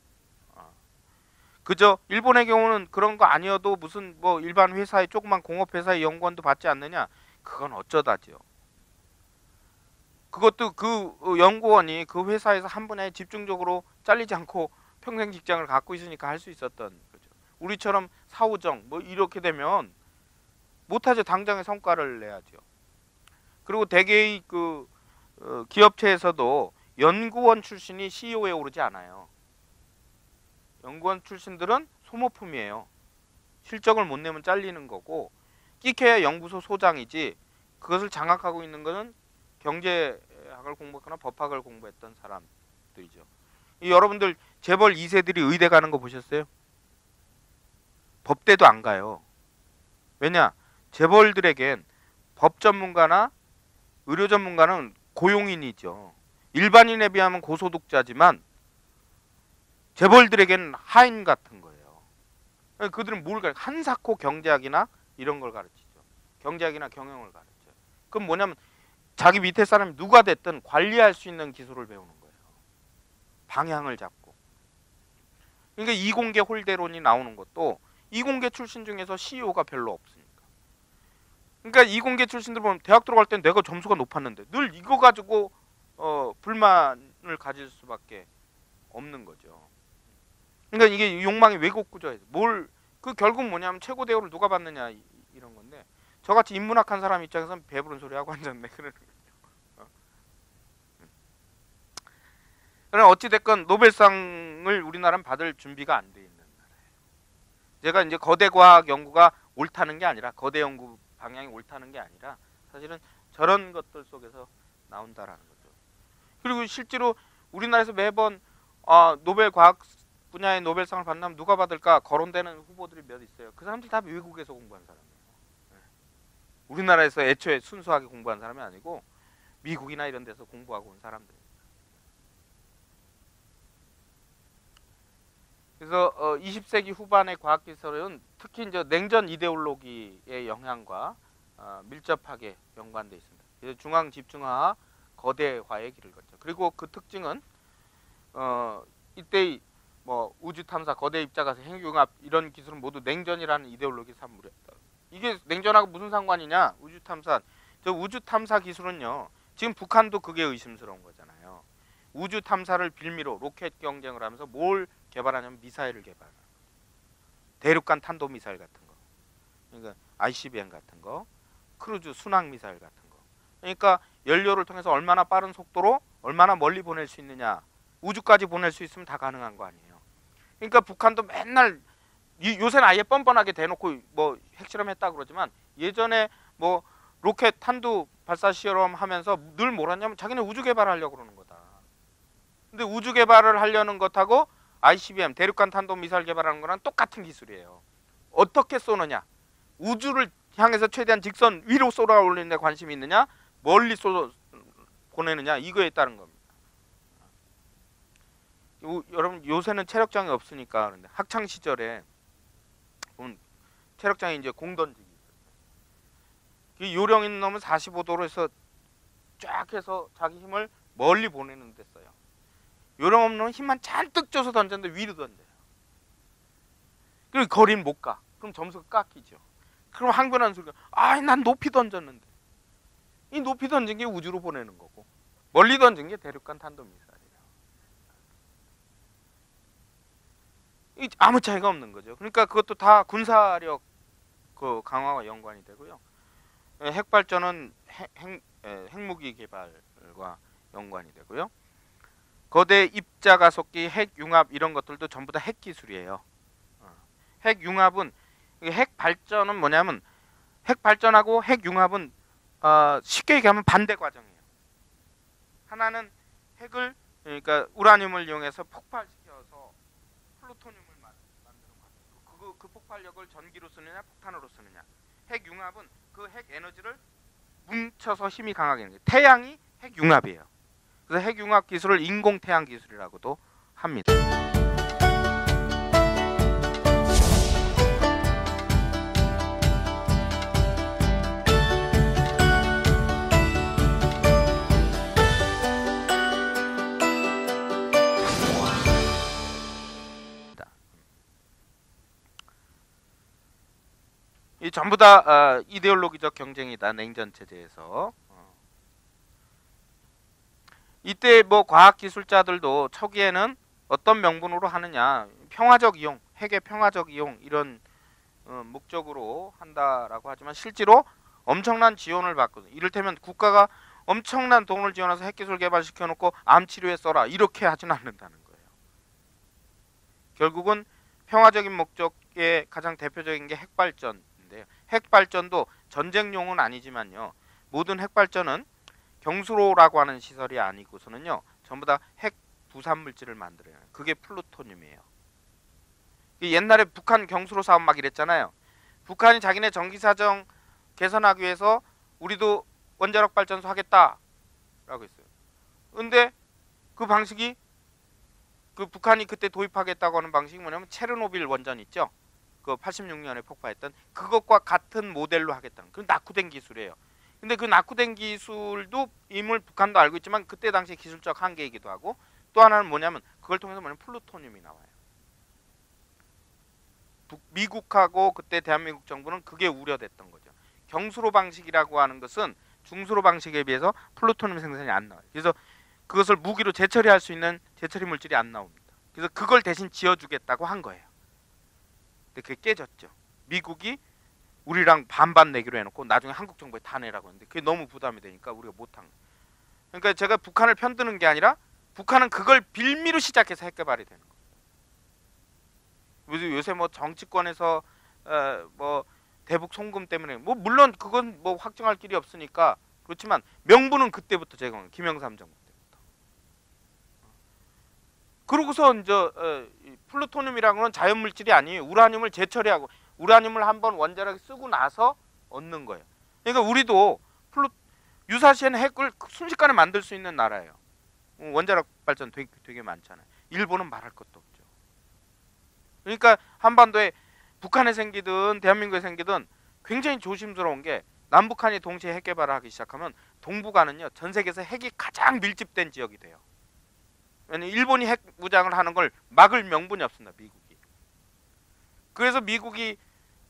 그저 일본의 경우는 그런 거 아니어도 무슨 뭐 일반 회사의 조그만 공업 회사의 연구원도 받지 않느냐? 그건 어쩌다죠. 그것도 그 연구원이 그 회사에서 한 분야에 집중적으로 잘리지 않고 평생 직장을 갖고 있으니까 할 수 있었던 거죠. 우리처럼 사후정 뭐 이렇게 되면 못하죠. 당장의 성과를 내야죠. 그리고 대개의 그 기업체에서도 연구원 출신이 CEO에 오르지 않아요. 연구원 출신들은 소모품이에요. 실적을 못 내면 잘리는 거고 끼켜야 연구소 소장이지 그것을 장악하고 있는 것은 경제학을 공부했거나 법학을 공부했던 사람들이죠. 여러분들 재벌 2세들이 의대 가는 거 보셨어요? 법대도 안 가요. 왜냐? 재벌들에겐 법 전문가나 의료 전문가는 고용인이죠. 일반인에 비하면 고소득자지만 재벌들에겐 하인 같은 거예요. 그들은 뭘 가르쳐? 한사코 경제학이나 이런 걸 가르치죠. 경제학이나 경영을 가르쳐요. 그럼 뭐냐면 자기 밑에 사람이 누가 됐든 관리할 수 있는 기술을 배우는 거예요. 방향을 잡고. 그러니까 이공계 홀대론이 나오는 것도 이공계 출신 중에서 CEO가 별로 없으니까. 그러니까 이공계 출신들 보면 대학 들어갈 땐 내가 점수가 높았는데 늘 이거 가지고 불만을 가질 수밖에 없는 거죠. 그러니까 이게 욕망의 왜곡 구조예요. 그 결국 뭐냐면 최고 대우를 누가 받느냐 이런 건데 저같이 인문학한 사람 입장에서는 배부른 소리 하고 앉았네 그러는 거죠. 그러나 어찌 됐건 노벨상을 우리나라는 받을 준비가 안 돼 있는 나라예요. 제가 이제 거대 과학 연구가 옳다는 게 아니라 거대 연구 방향이 옳다는 게 아니라 사실은 저런 것들 속에서 나온다라는 거죠. 그리고 실제로 우리나라에서 매번 노벨 과학 분야의 노벨상을 받는다면 누가 받을까 거론되는 후보들이 몇 있어요. 그 사람들 다 외국에서 공부한 사람이에요. 우리나라에서 애초에 순수하게 공부한 사람이 아니고 미국이나 이런 데서 공부하고 온 사람들. 그래서 20세기 후반의 과학기술은 특히 이제 냉전 이데올로기의 영향과 밀접하게 연관되어 있습니다. 그래서 중앙 집중화, 거대화의 길을 걷죠. 그리고 그 특징은 이때의 뭐 우주 탐사, 거대 입자가스, 핵융합 이런 기술은 모두 냉전이라는 이데올로기 산물이었다. 이게 냉전하고 무슨 상관이냐? 우주 탐사. 저 우주 탐사 기술은요. 지금 북한도 그게 의심스러운 거잖아요. 우주 탐사를 빌미로 로켓 경쟁을 하면서 뭘 개발하냐면 미사일을 개발하는 거죠. 대륙간 탄도 미사일 같은 거. 그러니까 ICBM 같은 거, 크루즈 순항 미사일 같은 거. 그러니까 연료를 통해서 얼마나 빠른 속도로 얼마나 멀리 보낼 수 있느냐. 우주까지 보낼 수 있으면 다 가능한 거 아니에요. 그러니까 북한도 맨날 요새는 아예 뻔뻔하게 대놓고 뭐 핵실험했다 그러지만 예전에 뭐 로켓 탄두 발사 실험하면서 늘 뭐랬냐면 자기네 우주 개발하려고 그러는 거다. 근데 우주 개발을 하려는 것하고 ICBM 대륙간 탄도 미사일 개발하는 거랑 똑같은 기술이에요. 어떻게 쏘느냐? 우주를 향해서 최대한 직선 위로 쏘아 올리는 데 관심이 있느냐? 멀리 보내느냐? 이거에 따른 겁니다. 여러분 요새는 체력장이 없으니까 그런데 학창 시절에 보면 체력장이 이제 공 던지기 있어요. 요령 있는 놈은 45도로 해서 쫙 해서 자기 힘을 멀리 보내는 데 써요. 요령 없는 놈은 힘만 잔뜩 줘서 던졌는데 위로 던져요. 그리고 거리는 못 가. 그럼 점수가 깎이죠. 그럼 항변하는 소리가 난 높이 던졌는데. 이 높이 던진 게 우주로 보내는 거고 멀리 던진 게 대륙간 탄도미사일이에요. 아무 차이가 없는 거죠. 그러니까 그것도 다 군사력 그 강화와 연관이 되고요. 핵 발전은 핵무기 개발과 연관이 되고요. 거대 입자 가속기, 핵 융합 이런 것들도 전부 다 핵 기술이에요. 핵 융합은 핵 발전은 뭐냐면 핵 발전하고 핵 융합은 쉽게 얘기하면 반대 과정이에요. 하나는 핵을 그러니까 우라늄을 이용해서 폭발시켜서 플루토늄을 만드는 과정. 그 폭발력을 전기로 쓰느냐 폭탄으로 쓰느냐. 핵 융합은 그 핵 에너지를 뭉쳐서 힘이 강하게 하는 거예요. 태양이 핵 융합이에요. 그래서 핵 융합 기술을 인공 태양 기술이라고도 합니다. 이 전부 다 이데올로기적 경쟁이다. 냉전 체제에서. 이때 뭐 과학 기술자들도 초기에는 어떤 명분으로 하느냐, 평화적 이용, 핵의 평화적 이용 이런 목적으로 한다라고 하지만 실제로 엄청난 지원을 받거든요. 이를테면 국가가 엄청난 돈을 지원해서 핵기술 개발시켜 놓고 암 치료에 써라 이렇게 하지는 않는다는 거예요. 결국은 평화적인 목적의 가장 대표적인 게 핵발전인데요. 핵발전도 전쟁용은 아니지만요. 모든 핵발전은 경수로라고 하는 시설이 아니고서는요 전부 다 핵 부산 물질을 만들어요. 그게 플루토늄이에요. 옛날에 북한 경수로 사업 막 이랬잖아요. 북한이 자기네 전기 사정 개선하기 위해서 우리도 원자력 발전소 하겠다라고 했어요. 근데 그 방식이 그 북한이 그때 도입하겠다고 하는 방식이 뭐냐면 체르노빌 원전 있죠. 그 86년에 폭파했던 그것과 같은 모델로 하겠다는 그 낙후된 기술이에요. 근데 그 낙후된 기술도 이물 북한도 알고 있지만 그때 당시 기술적 한계이기도 하고 또 하나는 뭐냐면 그걸 통해서 뭐냐면 플루토늄이 나와요. 미국하고 그때 대한민국 정부는 그게 우려됐던 거죠. 경수로 방식이라고 하는 것은 중수로 방식에 비해서 플루토늄 생산이 안 나와요. 그래서 그것을 무기로 재처리할 수 있는 재처리 물질이 안 나옵니다. 그래서 그걸 대신 지어주겠다고 한 거예요. 근데 그게 깨졌죠. 미국이 우리랑 반반 내기로 해놓고 나중에 한국 정부에 다 내라고 했는데 그게 너무 부담이 되니까 우리가 못한 거예요. 그러니까 제가 북한을 편드는 게 아니라 북한은 그걸 빌미로 시작해서 핵개발이 되는 거예요. 요새 뭐 정치권에서 뭐 대북 송금 때문에 뭐 물론 그건 뭐 확정할 길이 없으니까 그렇지만 명분은 그때부터 제공한 김영삼 정부 때부터. 그러고서 이제 플루토늄이라는 건 자연 물질이 아니에요. 우라늄을 재처리하고 우라늄을 한번 원자력에 쓰고 나서 얻는 거예요. 그러니까 우리도 유사시에는 핵을 순식간에 만들 수 있는 나라예요. 원자력 발전 되게 많잖아요. 일본은 말할 것도 없죠. 그러니까 한반도에 북한에 생기든 대한민국에 생기든 굉장히 조심스러운 게 남북한이 동시에 핵 개발을 하기 시작하면 동북아는요 전 세계에서 핵이 가장 밀집된 지역이 돼요. 왜냐면 일본이 핵 무장을 하는 걸 막을 명분이 없습니다. 미국이. 그래서 미국이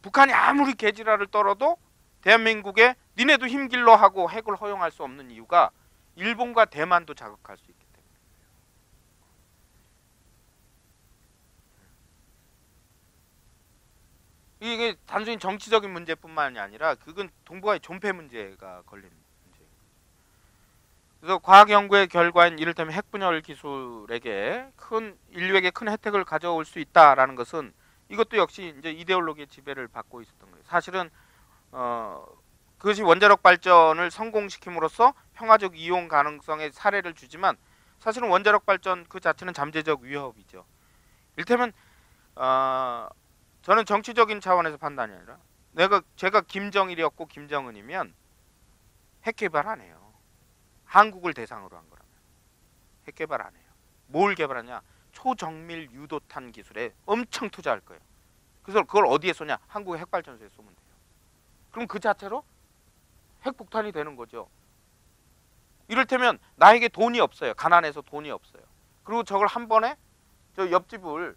북한이 아무리 개지랄을 떨어도 대한민국에 니네도 힘길러 하고 핵을 허용할 수 없는 이유가 일본과 대만도 자극할 수 있기 때문에. 이게 단순히 정치적인 문제뿐만이 아니라 그건 동북아의 존폐 문제가 걸리는 문제예요. 그래서 과학 연구의 결과인 이를테면 핵분열 기술에게 인류에게 큰 혜택을 가져올 수 있다라는 것은 이것도 역시 이제 이데올로기의 지배를 받고 있었던 거예요. 사실은 그것이 원자력 발전을 성공시킴으로써 평화적 이용 가능성의 사례를 주지만 사실은 원자력 발전 그 자체는 잠재적 위협이죠. 이를테면 저는 정치적인 차원에서 판단이 아니라 제가 김정일이었고 김정은이면 핵 개발 안 해요. 한국을 대상으로 한 거라면 핵 개발 안 해요. 뭘 개발하냐? 초정밀 유도탄 기술에 엄청 투자할 거예요. 그래서 그걸 어디에 쏘냐? 한국의 핵발전소에 쏘면 돼요. 그럼 그 자체로 핵폭탄이 되는 거죠. 이를테면 나에게 돈이 없어요. 가난해서 돈이 없어요. 그리고 저걸 한 번에 저 옆집을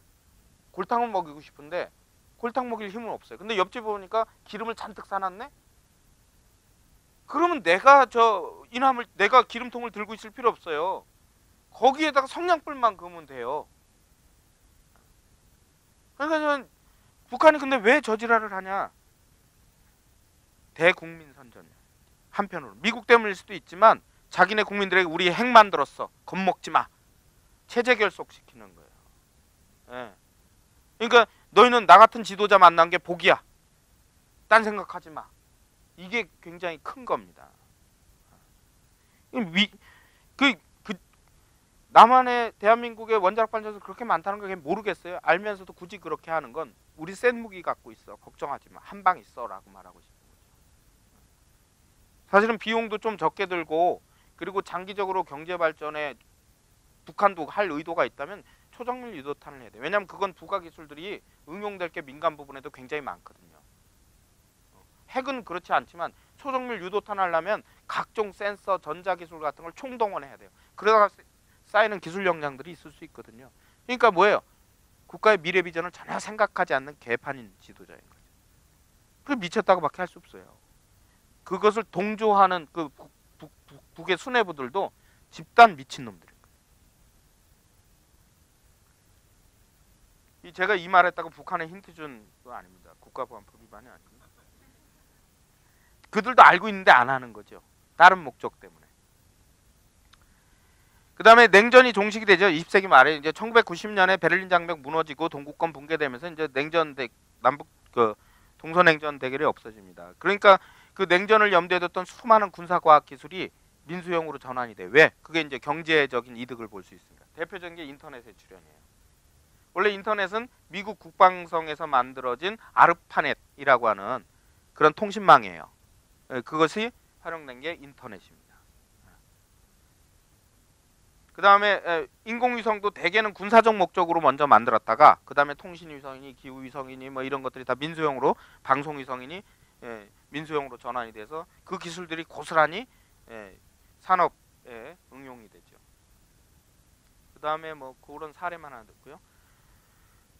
골탕을 먹이고 싶은데 골탕 먹일 힘은 없어요. 근데 옆집 보니까 기름을 잔뜩 사놨네? 그러면 내가 내가 기름통을 들고 있을 필요 없어요. 거기에다가 성냥불만 그으면 돼요. 그러니까 저는 북한이 근데 왜 저지랄을 하냐? 대국민 선전. 한편으로 미국 때문일 수도 있지만 자기네 국민들에게 우리 핵 만들었어. 겁먹지 마. 체제 결속시키는 거예요. 예. 그러니까 너희는 나 같은 지도자 만난 게 복이야. 딴 생각하지 마. 이게 굉장히 큰 겁니다. 남한의 대한민국의 원자력 발전소 그렇게 많다는 걸 모르겠어요. 알면서도 굳이 그렇게 하는 건 우리 센 무기 갖고 있어. 걱정하지 마. 한 방 있어라고 말하고 싶은 거죠. 사실은 비용도 좀 적게 들고 그리고 장기적으로 경제 발전에 북한도 할 의도가 있다면 초정밀 유도탄을 해야 돼. 왜냐하면 그건 부가 기술들이 응용될 게 민간 부분에도 굉장히 많거든요. 핵은 그렇지 않지만 초정밀 유도탄 하려면 각종 센서, 전자기술 같은 걸 총동원해야 돼요. 그러다가 쌓이는 기술 역량들이 있을 수 있거든요. 그러니까 뭐예요? 국가의 미래 비전을 전혀 생각하지 않는 개판인 지도자인 거죠. 그 미쳤다고밖에 할 수 없어요. 그것을 동조하는 그 북의 수뇌부들도 집단 미친놈들인 거예요. 제가 이 말했다고 북한에 힌트 준 거 아닙니다. 국가보안법 위반이 아닙니다. 그들도 알고 있는데 안 하는 거죠. 다른 목적 때문에. 그 다음에 냉전이 종식이 되죠. 20세기 말에 이제 1990년에 베를린 장벽 무너지고 동구권 붕괴되면서 이제 남북 동서냉전 대결이 없어집니다. 그러니까 그 냉전을 염두에 뒀던 수많은 군사과학 기술이 민수형으로 전환이 돼. 왜? 그게 이제 경제적인 이득을 볼 수 있습니다. 대표적인 게 인터넷의 출현이에요. 원래 인터넷은 미국 국방성에서 만들어진 아르파넷이라고 하는 그런 통신망이에요. 그것이 활용된 게 인터넷입니다. 그 다음에 인공위성도 대개는 군사적 목적으로 먼저 만들었다가 그 다음에 통신위성이니 기후위성이니 뭐 이런 것들이 다 민수형으로, 방송위성이니 민수형으로 전환이 돼서 그 기술들이 고스란히 산업에 응용이 되죠. 그 다음에 뭐 그런 사례만 하나 듣고요.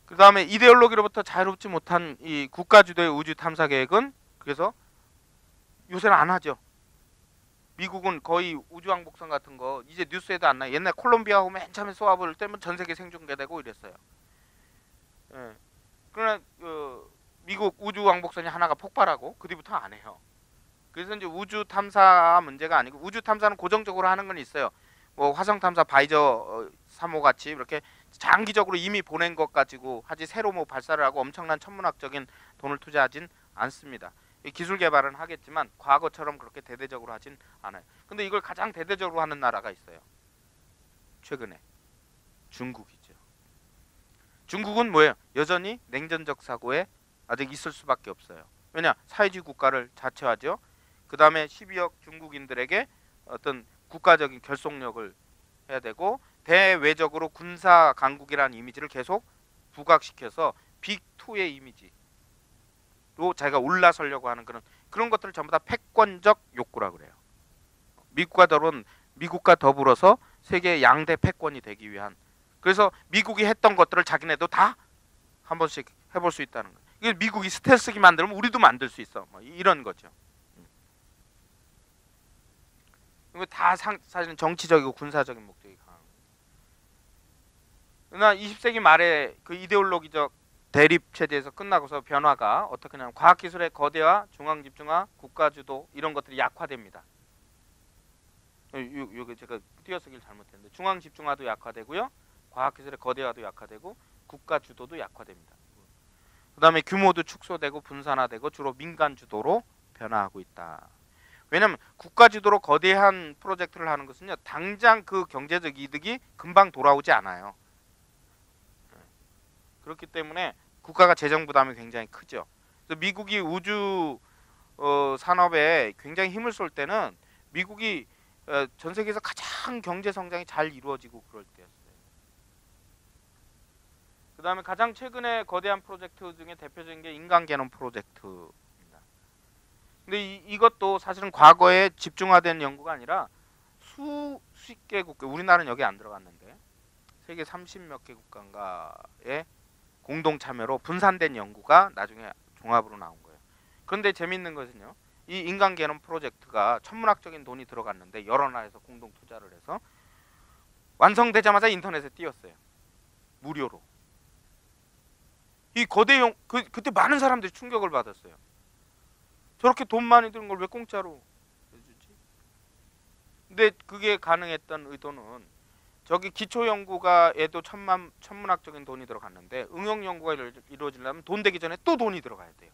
그 다음에 이데올로기로부터 자유롭지 못한 이 국가주도의 우주 탐사 계획은 그래서 요새는 안 하죠. 미국은 거의 우주왕복선 같은 거 이제 뉴스에도 안 나요. 옛날 콜롬비아호 맨 처음에 쏘아볼 때면 전 세계 생중계되고 이랬어요. 예. 그러나 미국 우주왕복선이 하나가 폭발하고 그 뒤부터 안 해요. 그래서 이제 우주 탐사 문제가 아니고, 우주 탐사는 고정적으로 하는 건 있어요. 뭐 화성 탐사 바이저 3호 같이 이렇게 장기적으로 이미 보낸 것 가지고 하지, 새로 뭐 발사를 하고 엄청난 천문학적인 돈을 투자하진 않습니다. 기술 개발은 하겠지만 과거처럼 그렇게 대대적으로 하진 않아요. 근데 이걸 가장 대대적으로 하는 나라가 있어요. 최근에 중국이죠. 중국은 뭐예요? 여전히 냉전적 사고에 아직 있을 수밖에 없어요. 왜냐? 사회주의 국가를 자처하죠. 그 다음에 12억 중국인들에게 어떤 국가적인 결속력을 해야 되고, 대외적으로 군사 강국이라는 이미지를 계속 부각시켜서 빅2의 이미지로 자기가 올라서려고 하는 그런 것들을 전부 다 패권적 욕구라고 그래요. 미국과 더불어서 세계 양대 패권이 되기 위한, 그래서 미국이 했던 것들을 자기네도 다 한 번씩 해볼 수 있다는 거예요. 이게 미국이 스텔스기 만들면 우리도 만들 수 있어. 뭐 이런 거죠. 이거 다 사실은 정치적이고 군사적인 목적이 강한 거예요. 그러나 20세기 말에 그 이데올로기적 대립 체제에서 끝나고서 변화가 어떻게 하냐면, 과학기술의 거대화, 중앙집중화, 국가주도 이런 것들이 약화됩니다. 여기 제가 띄어쓰기를 잘못했는데, 중앙집중화도 약화되고요, 과학기술의 거대화도 약화되고 국가주도도 약화됩니다. 그 다음에 규모도 축소되고 분산화되고 주로 민간주도로 변화하고 있다. 왜냐하면 국가주도로 거대한 프로젝트를 하는 것은요, 당장 그 경제적 이득이 금방 돌아오지 않아요. 그렇기 때문에 국가가 재정 부담이 굉장히 크죠. 그래서 미국이 우주 산업에 굉장히 힘을 쏠 때는 미국이 전 세계에서 가장 경제 성장이 잘 이루어지고 그럴 때였어요. 그 다음에 가장 최근에 거대한 프로젝트 중에 대표적인 게 인간 게놈 프로젝트입니다. 근데 이것도 사실은 과거에 집중화된 연구가 아니라 수십 개국, 우리나라는 여기 안 들어갔는데 세계 30몇 개 국가의 공동 참여로 분산된 연구가 나중에 종합으로 나온 거예요. 그런데 재밌는 것은요, 이 인간 게놈 프로젝트가 천문학적인 돈이 들어갔는데 여러 나라에서 공동 투자를 해서 완성되자마자 인터넷에 띄었어요. 무료로. 이 거대 그때 많은 사람들이 충격을 받았어요. 저렇게 돈 많이 드는 걸 왜 공짜로 해주지? 근데 그게 가능했던 의도는, 저기 기초 연구가에도 천문학적인 돈이 들어갔는데 응용 연구가 이루어지려면 돈 되기 전에 또 돈이 들어가야 돼요.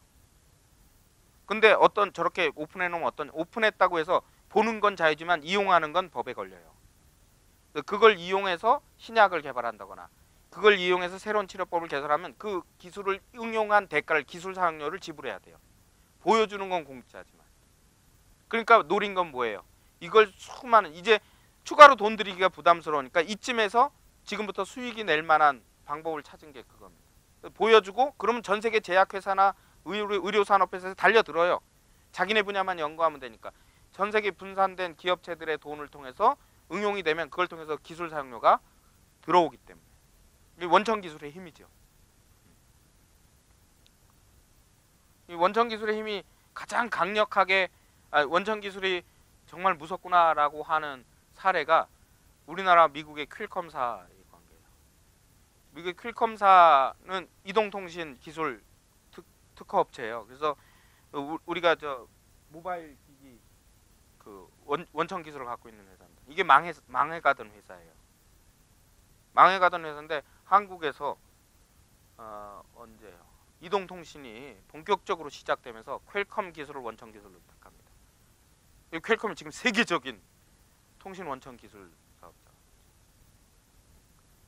근데 저렇게 오픈해놓으면 오픈했다고 해서 보는 건 자유지만 이용하는 건 법에 걸려요. 그걸 이용해서 신약을 개발한다거나 그걸 이용해서 새로운 치료법을 개설하면 그 기술을 응용한 대가를, 기술 사용료를 지불해야 돼요. 보여주는 건 공짜지만. 그러니까 노린 건 뭐예요? 이걸 수많은, 이제 추가로 돈 들이기가 부담스러우니까 이쯤에서 지금부터 수익이 낼 만한 방법을 찾은 게 그겁니다. 보여주고 그러면 전 세계 제약회사나 의료산업회사에서 달려들어요. 자기네 분야만 연구하면 되니까. 전 세계 분산된 기업체들의 돈을 통해서 응용이 되면 그걸 통해서 기술 사용료가 들어오기 때문에. 이게 원천 기술의 힘이죠. 이 원천 기술의 힘이 가장 강력하게, 원천 기술이 정말 무섭구나라고 하는 사례가 우리나라 미국의 퀼컴사의 관계예요. 미국의 퀼컴사는 이동통신 기술 특허 업체예요. 그래서 우리가 저 모바일 기기 그 원천 기술을 갖고 있는 회사입니다. 이게 망해가던 회사예요. 망해가던 회사인데 한국에서 언제요? 이동통신이 본격적으로 시작되면서 퀄컴 기술을 원천 기술로 택합니다. 이 퀄컴이 지금 세계적인 통신 원천 기술 사업자.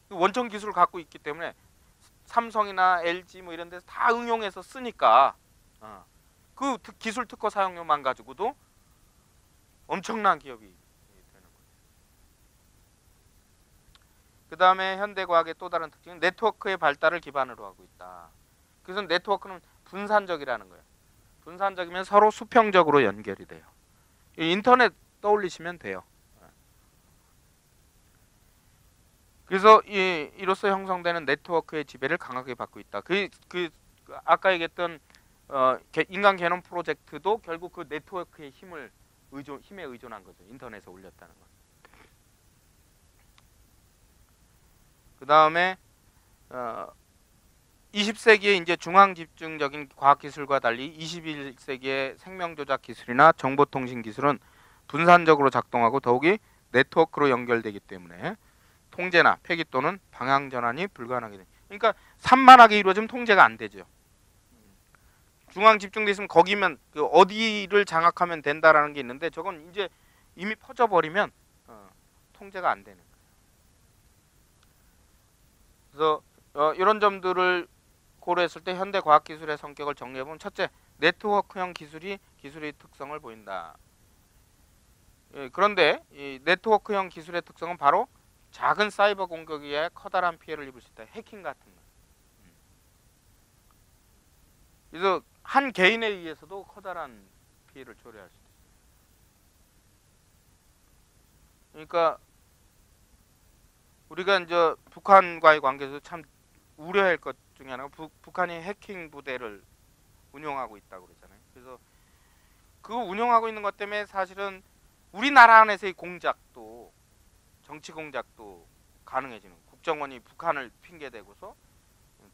원천 기술을 갖고 있기 때문에 삼성이나 LG 뭐 이런 데서 다 응용해서 쓰니까 그 기술 특허 사용료만 가지고도 엄청난 기업이 되는 거죠. 그 다음에 현대과학의 또 다른 특징은 네트워크의 발달을 기반으로 하고 있다. 그래서 네트워크는 분산적이라는 거예요. 분산적이면 서로 수평적으로 연결이 돼요. 인터넷 떠올리시면 돼요. 그래서 이로써 형성되는 네트워크의 지배를 강하게 받고 있다. 아까 얘기했던 인간 개념 프로젝트도 결국 그 네트워크의 힘에 의존한 거죠. 인터넷에 올렸다는 거. 그 다음에 20세기에 이제 중앙 집중적인 과학 기술과 달리 21세기의 생명 조작 기술이나 정보통신 기술은 분산적으로 작동하고 더욱이 네트워크로 연결되기 때문에 통제나 폐기 또는 방향 전환이 불가능하게 됩니다. 그러니까 산만하게 이루어지면 통제가 안 되죠. 중앙 집중돼 있으면 거기면 어디를 장악하면 된다라는 게 있는데 저건 이제 이미 퍼져버리면 통제가 안 되는 거예요. 그래서 이런 점들을 고려했을 때 현대 과학 기술의 성격을 정리해보면 첫째, 네트워크형 기술의 특성을 보인다. 그런데 이 네트워크형 기술의 특성은 바로 작은 사이버 공격에 의해 커다란 피해를 입을 수 있다. 해킹 같은 거. 그래서 한 개인에 의해서도 커다란 피해를 초래할 수 있어요. 그러니까 우리가 이제 북한과의 관계에서 참 우려할 것 중에 하나가 북한이 해킹 부대를 운영하고 있다고 그러잖아요. 그래서 그 운영하고 있는 것 때문에 사실은 우리나라 안에서의 공작도 정치 공작도 가능해지는 거예요. 국정원이 북한을 핑계대고서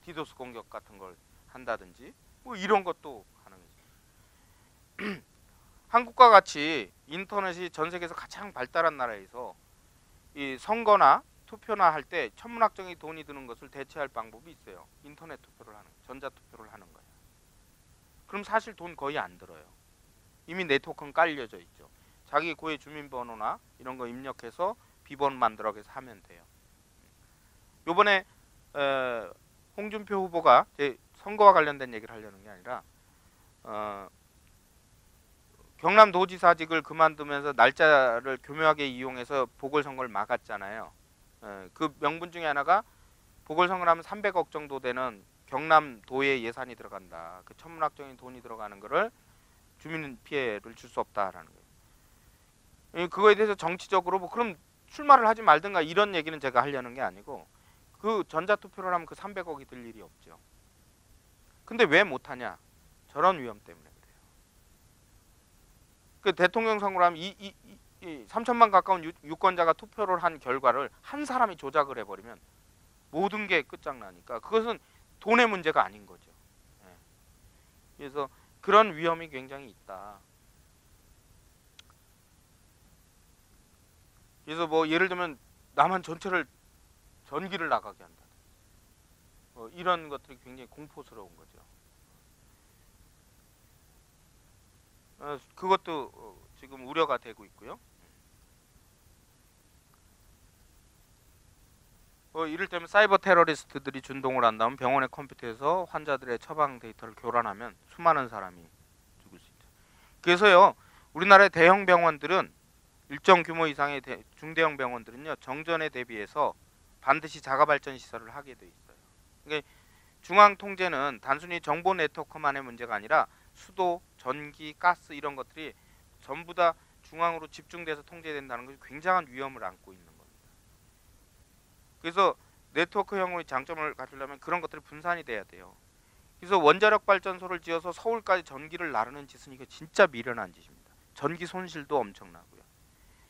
디도스 공격 같은 걸 한다든지 뭐 이런 것도 가능해져요. 한국과 같이 인터넷이 전 세계에서 가장 발달한 나라에서 이 선거나 투표나 할 때 천문학적인 돈이 드는 것을 대체할 방법이 있어요. 인터넷 투표를 하는 거예요. 전자 투표를 하는 거예요. 그럼 사실 돈 거의 안 들어요. 이미 네트워크는 깔려져 있죠. 자기 고의 주민번호나 이런 거 입력해서 비번 만들어서 하면 돼요. 요번에 홍준표 후보가 선거와 관련된 얘기를 하려는 게 아니라 경남도지사직을 그만두면서 날짜를 교묘하게 이용해서 보궐선거를 막았잖아요. 그 명분 중에 하나가 보궐선거를 하면 300억 정도 되는 경남도의 예산이 들어간다. 그 천문학적인 돈이 들어가는 거를 주민 피해를 줄 수 없다라는 거예요. 그거에 대해서 정치적으로 뭐 그럼 출마를 하지 말든가 이런 얘기는 제가 하려는 게 아니고 그 전자투표를 하면 그 300억이 들 일이 없죠. 근데 왜 못하냐? 저런 위험 때문에 그래요. 그 대통령 선거를 하면 3천만 가까운 유권자가 투표를 한 결과를 한 사람이 조작을 해버리면 모든 게 끝장나니까 그것은 돈의 문제가 아닌 거죠. 그래서 그런 위험이 굉장히 있다. 그래서 뭐 예를 들면 남한 전체를 전기를 나가게 한다. 이런 것들이 굉장히 공포스러운 거죠. 그것도 지금 우려가 되고 있고요. 이를테면 사이버 테러리스트들이 준동을 한다면 병원의 컴퓨터에서 환자들의 처방 데이터를 교란하면 수많은 사람이 죽을 수 있죠. 그래서요, 우리나라의 대형 병원들은 일정 규모 이상의 중대형 병원들은요, 정전에 대비해서 반드시 자가발전 시설을 하게 돼 있어요. 그러니까 중앙 통제는 단순히 정보 네트워크만의 문제가 아니라 수도, 전기, 가스 이런 것들이 전부 다 중앙으로 집중돼서 통제된다는 것이 굉장한 위험을 안고 있는 겁니다. 그래서 네트워크형의 장점을 가지려면 그런 것들이 분산이 돼야 돼요. 그래서 원자력 발전소를 지어서 서울까지 전기를 나르는 짓은 이거 진짜 미련한 짓입니다. 전기 손실도 엄청나고요.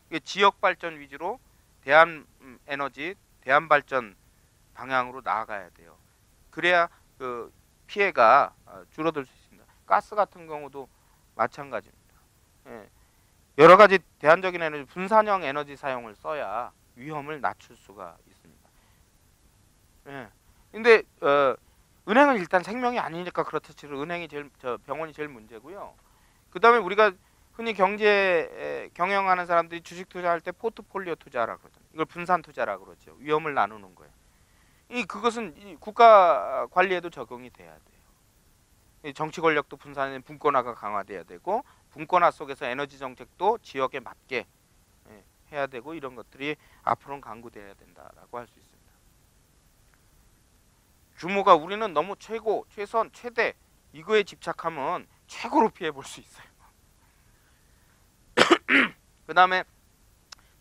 이게 지역 발전 위주로 대한에너지, 대한발전 방향으로 나아가야 돼요. 그래야 그 피해가 줄어들 수 있습니다. 가스 같은 경우도 마찬가지입니다. 여러 가지 대안적인 에너지, 분산형 에너지 사용을 써야 위험을 낮출 수가 있습니다. 근데 은행은 일단 생명이 아니니까 그렇다 치고 은행이 병원이 제일 문제고요. 그 다음에 우리가 흔히 경제 경영하는 사람들이 주식 투자할 때 포트폴리오 투자라 그러잖아요. 이걸 분산 투자라 그러죠. 위험을 나누는 거예요. 그것은 이 국가 관리에도 적용이 돼야 돼요. 이 정치 권력도 분산된 분권화가 강화돼야 되고, 분권화 속에서 에너지 정책도 지역에 맞게 해야 되고, 이런 것들이 앞으로는 강구돼야 된다라고 할 수 있습니다. 규모가 우리는 너무 최고, 최선, 최대 이거에 집착하면 최고로 피해 볼 수 있어요. 그 다음에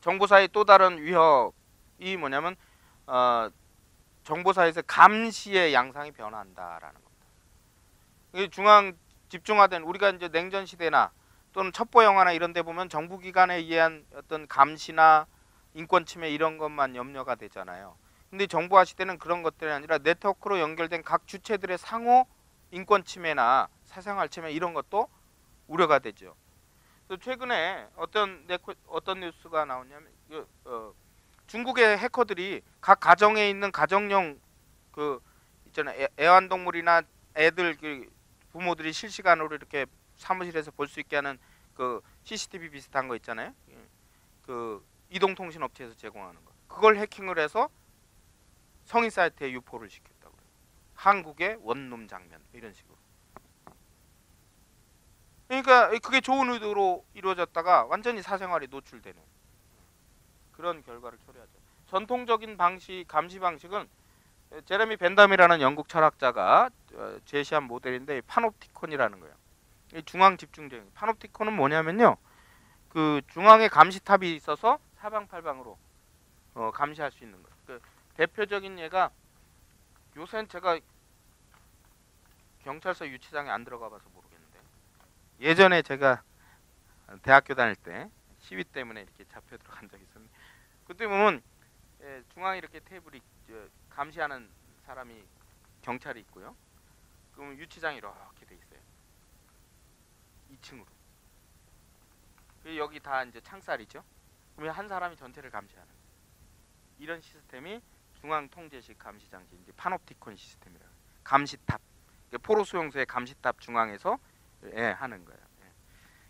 정보사의 또 다른 위협이 뭐냐면 정보사에서 감시의 양상이 변한다라는 겁니다. 중앙 집중화된, 우리가 이제 냉전 시대나 또는 첩보 영화나 이런 데 보면 정부기관에 의한 어떤 감시나 인권 침해 이런 것만 염려가 되잖아요. 근데 정보화 시대는 그런 것들이 아니라 네트워크로 연결된 각 주체들의 상호 인권 침해나 사생활 침해 이런 것도 우려가 되죠. 최근에 어떤 뉴스가 나오냐면 중국의 해커들이 각 가정에 있는 가정용 있잖아요. 애완동물이나 애들 부모들이 실시간으로 이렇게 사무실에서 볼 수 있게 하는 CCTV 비슷한 거 있잖아요. 이동통신업체에서 제공하는 거. 그걸 해킹을 해서 성인 사이트에 유포를 시켰다고 그래요. 한국의 원룸 장면 이런 식으로. 그러니까 그게 좋은 의도로 이루어졌다가 완전히 사생활이 노출되는 그런 결과를 초래하죠. 전통적인 감시 방식은 제레미 벤담이라는 영국 철학자가 제시한 모델인데 파놉티콘이라는 거예요. 중앙 집중적인 파놉티콘은 뭐냐면요, 중앙에 감시탑이 있어서 사방팔방으로 감시할 수 있는 거예요. 대표적인 예가, 요새는 제가 경찰서 유치장에 안 들어가 봐서 모르겠는데, 예전에 제가 대학교 다닐 때 시위 때문에 이렇게 잡혀 들어간 적이 있었는데, 그때 보면 중앙에 이렇게 테이블이 감시하는 사람이 경찰이 있고요. 그럼 유치장이 이렇게 돼 있어요. 2층으로. 여기 다 이제 창살이죠. 그러면 한 사람이 전체를 감시하는 이런 시스템이 중앙 통제식 감시 장치, 이제 파놉티콘 시스템이라. 감시탑. 포로 수용소의 감시탑 중앙에서 하는 거예요.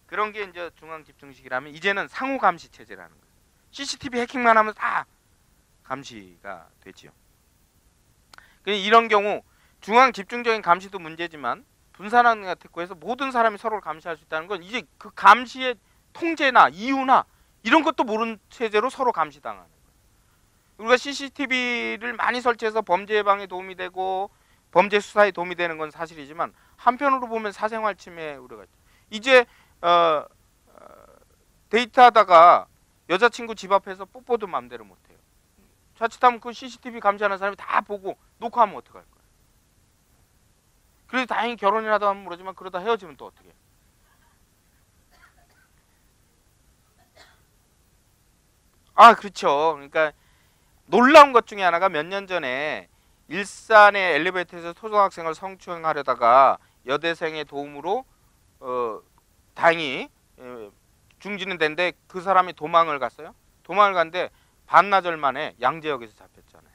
그런 게 이제 중앙 집중식이라면 이제는 상호 감시 체제라는 거예요. CCTV 해킹만 하면 다 감시가 되지요. 이런 경우 중앙 집중적인 감시도 문제지만 분산하는 같은 해서 모든 사람이 서로를 감시할 수 있다는 건 이제 그 감시의 통제나 이유나 이런 것도 모르는 체제로 서로 감시당하는 거예요. 우리가 CCTV를 많이 설치해서 범죄 예방에 도움이 되고 범죄 수사에 도움이 되는 건 사실이지만, 한편으로 보면 사생활 침해 우려가 있죠. 이제 데이트하다가 여자친구 집 앞에서 뽀뽀도 맘대로 못해요. 자칫하면 그 CCTV 감시하는 사람이 다 보고 녹화하면 어떡할 거예요. 그래도 다행히 결혼이라도 하면 모르지만 그러다 헤어지면 또 어떻게 해요. 그렇죠. 그러니까 놀라운 것 중에 하나가 몇 년 전에 일산의 엘리베이터에서 초등학생을 성추행하려다가 여대생의 도움으로 다행히 중지는 됐는데, 그 사람이 도망을 갔어요. 도망을 갔는데 반나절 만에 양재역에서 잡혔잖아요.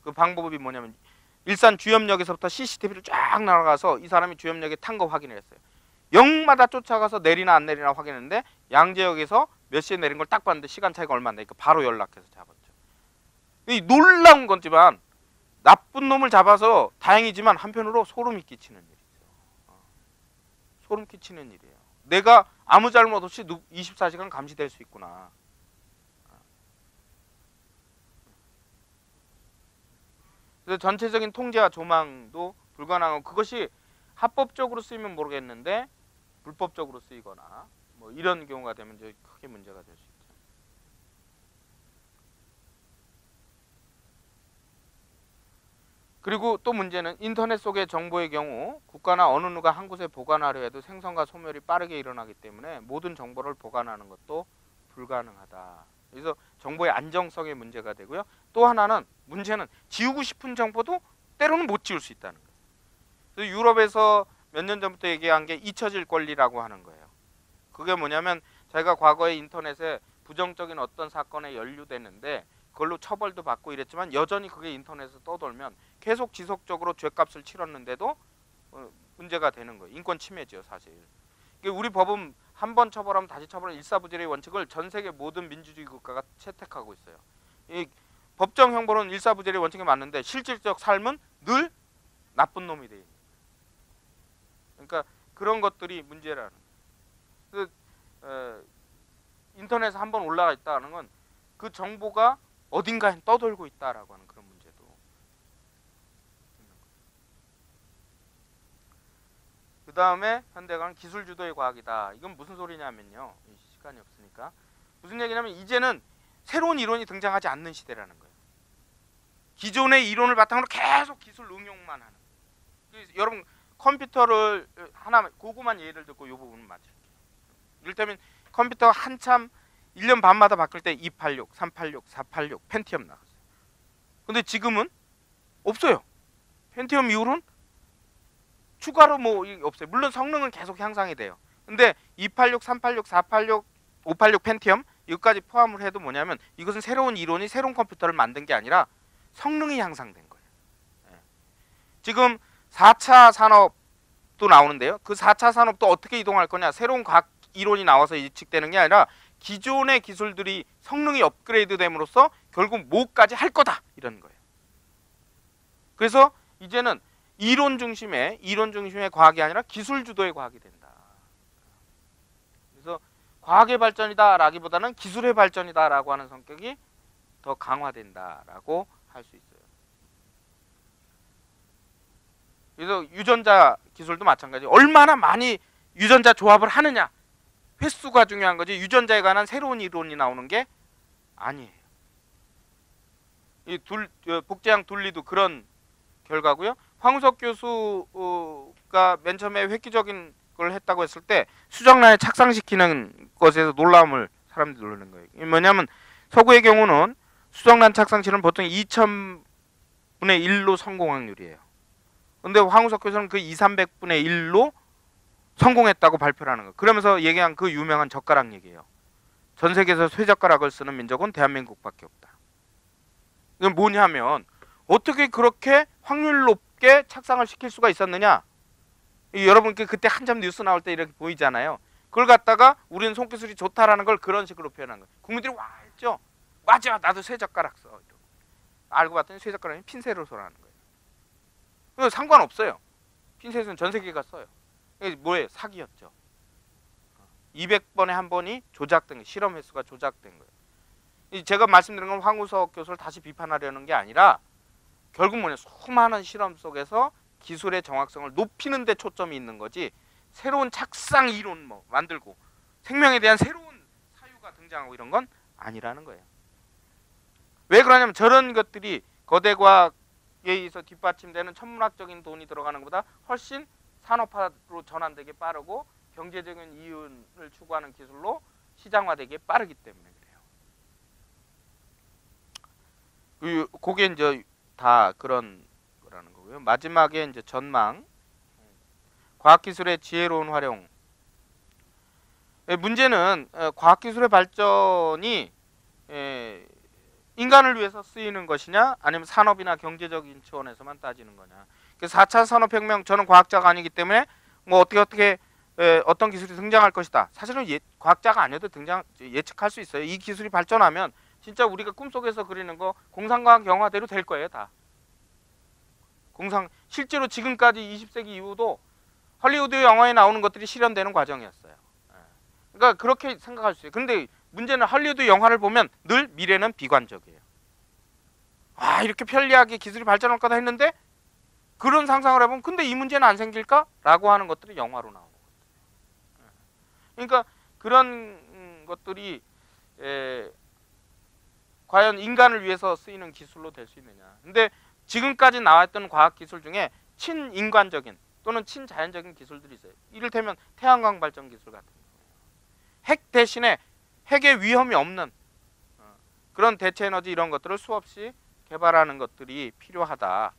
그 방법이 뭐냐면 일산 주염역에서부터 CCTV를 쫙 날아가서 이 사람이 주염역에 탄 거 확인을 했어요. 역마다 쫓아가서 내리나 안 내리나 확인했는데 양재역에서 몇 시에 내린 걸 딱 봤는데 시간 차이가 얼마 안 나니까 바로 연락해서 잡았죠. 이 놀라운 거지만 나쁜 놈을 잡아서 다행이지만 한편으로 소름이 끼치는 일이죠. 소름 끼치는 일이에요. 내가 아무 잘못 없이 24시간 감시될 수 있구나. 그래서 전체적인 통제와 조망도 불가능하고, 그것이 합법적으로 쓰이면 모르겠는데 불법적으로 쓰이거나 뭐 이런 경우가 되면 이제 크게 문제가 될 수 있죠. 그리고 또 문제는 인터넷 속의 정보의 경우 국가나 어느 누가 한 곳에 보관하려 해도 생성과 소멸이 빠르게 일어나기 때문에 모든 정보를 보관하는 것도 불가능하다. 그래서 정보의 안정성에 문제가 되고요. 또 하나는 문제는 지우고 싶은 정보도 때로는 못 지울 수 있다는 거예요. 그래서 유럽에서 몇 년 전부터 얘기한 게 잊혀질 권리라고 하는 거예요. 그게 뭐냐면 자기가 과거에 인터넷에 부정적인 어떤 사건에 연루됐는데 그걸로 처벌도 받고 이랬지만 여전히 그게 인터넷에서 떠돌면 계속 지속적으로 죄값을 치렀는데도 문제가 되는 거예요. 인권 침해죠, 사실. 우리 법은 한 번 처벌하면 다시 처벌하는 일사부재의 원칙을 전 세계 모든 민주주의 국가가 채택하고 있어요. 이 법정 형벌은 일사부재의 원칙에 맞는데 실질적 삶은 늘 나쁜 놈이 돼. 그러니까 그런 것들이 문제라는. 인터넷에 한번 올라가 있다는 건 그 정보가 어딘가에 떠돌고 있다라고 하는 그런 문제도 있는 거예요. 그 다음에 현대과학은 기술 주도의 과학이다. 이건 무슨 소리냐면요. 시간이 없으니까 무슨 얘기냐면 이제는 새로운 이론이 등장하지 않는 시대라는 거예요. 기존의 이론을 바탕으로 계속 기술 응용만 하는. 여러분 컴퓨터를 하나 고구만 예를 듣고 이 부분은 맞을게요. 이를테면 컴퓨터가 한참 1년 반마다 바뀔 때 286, 386, 486 펜티엄 나갔어요. 근데 지금은 없어요. 펜티엄 이후로는 추가로 뭐 없어요. 물론 성능은 계속 향상이 돼요. 근데 286, 386, 486, 586 펜티엄 이것까지 포함을 해도 뭐냐면 이것은 새로운 이론이 새로운 컴퓨터를 만든 게 아니라 성능이 향상된 거예요. 지금 4차 산업도 나오는데요. 그 4차 산업도 어떻게 이동할 거냐. 새로운 과학 이론이 나와서 예측되는 게 아니라 기존의 기술들이 성능이 업그레이드 됨으로써 결국 뭐까지 할 거다 이런 거예요. 그래서 이제는 이론 중심의 과학이 아니라 기술 주도의 과학이 된다. 그래서 과학의 발전이다라기보다는 기술의 발전이다라고 하는 성격이 더 강화된다라고 할 수 있어요. 그래서 유전자 기술도 마찬가지. 얼마나 많이 유전자 조합을 하느냐. 횟수가 중요한 거지 유전자에 관한 새로운 이론이 나오는 게 아니에요. 이 복제양 둘리도 그런 결과고요. 황우석 교수가 맨 처음에 획기적인 걸 했다고 했을 때 수정란에 착상시키는 것에서 놀라움을 사람들이 놀라는 거예요. 이게 뭐냐면 서구의 경우는 수정란 착상시는 보통 2000분의 1로 성공 확률이에요. 근데 황우석 교수는 그 200~300분의 1로 성공했다고 발표를 하는 거예요. 그러면서 얘기한 그 유명한 젓가락 얘기예요. 전 세계에서 쇠젓가락을 쓰는 민족은 대한민국밖에 없다. 이건 뭐냐면 어떻게 그렇게 확률 높게 착상을 시킬 수가 있었느냐. 여러분께 그때 한참 뉴스 나올 때 이렇게 보이잖아요. 그걸 갖다가 우리는 손기술이 좋다라는 걸 그런 식으로 표현한 거예요. 국민들이 와 했죠. 맞아 나도 쇠젓가락 써. 이러고. 알고 봤더니 쇠젓가락이 핀셋으로 써라는 거예요. 상관없어요. 핀셋은 전 세계가 써요. 이게 뭐예요? 사기였죠. 200번에 한 번이 조작된 거예요. 실험 횟수가 조작된 거예요. 제가 말씀드린 건 황우석 교수를 다시 비판하려는 게 아니라 결국 뭐냐 수많은 실험 속에서 기술의 정확성을 높이는 데 초점이 있는 거지 새로운 착상 이론 뭐 만들고 생명에 대한 새로운 사유가 등장하고 이런 건 아니라는 거예요. 왜 그러냐면 저런 것들이 거대 과학에 의해서 뒷받침되는 천문학적인 돈이 들어가는 것보다 훨씬 산업화로 전환되기 빠르고 경제적인 이윤을 추구하는 기술로 시장화되기 빠르기 때문에 그래요. 그게 이제 다 그런 거라는 거고요. 마지막에 이제 전망. 과학기술의 지혜로운 활용. 문제는 과학기술의 발전이 인간을 위해서 쓰이는 것이냐 아니면 산업이나 경제적인 차원에서만 따지는 거냐. 4차 산업혁명 저는 과학자가 아니기 때문에 뭐 어떻게 어떤 기술이 등장할 것이다. 사실은 과학자가 아니어도 예측할 수 있어요. 이 기술이 발전하면 진짜 우리가 꿈속에서 그리는 거 공상과학 영화대로 될 거예요. 다. 실제로 지금까지 20세기 이후도 헐리우드 영화에 나오는 것들이 실현되는 과정이었어요. 그러니까 그렇게 생각할 수 있어요. 근데 문제는 헐리우드 영화를 보면 늘 미래는 비관적이에요. 와 이렇게 편리하게 기술이 발전할 거다 했는데 그런 상상을 해보면 근데 이 문제는 안 생길까? 라고 하는 것들이 영화로 나오는 거예요. 그러니까 그런 것들이 과연 인간을 위해서 쓰이는 기술로 될 수 있느냐. 근데 지금까지 나왔던 과학기술 중에 친인간적인 또는 친자연적인 기술들이 있어요. 이를테면 태양광 발전 기술 같은 거예요. 핵 대신에 핵의 위험이 없는 그런 대체 에너지 이런 것들을 수없이 개발하는 것들이 필요하다.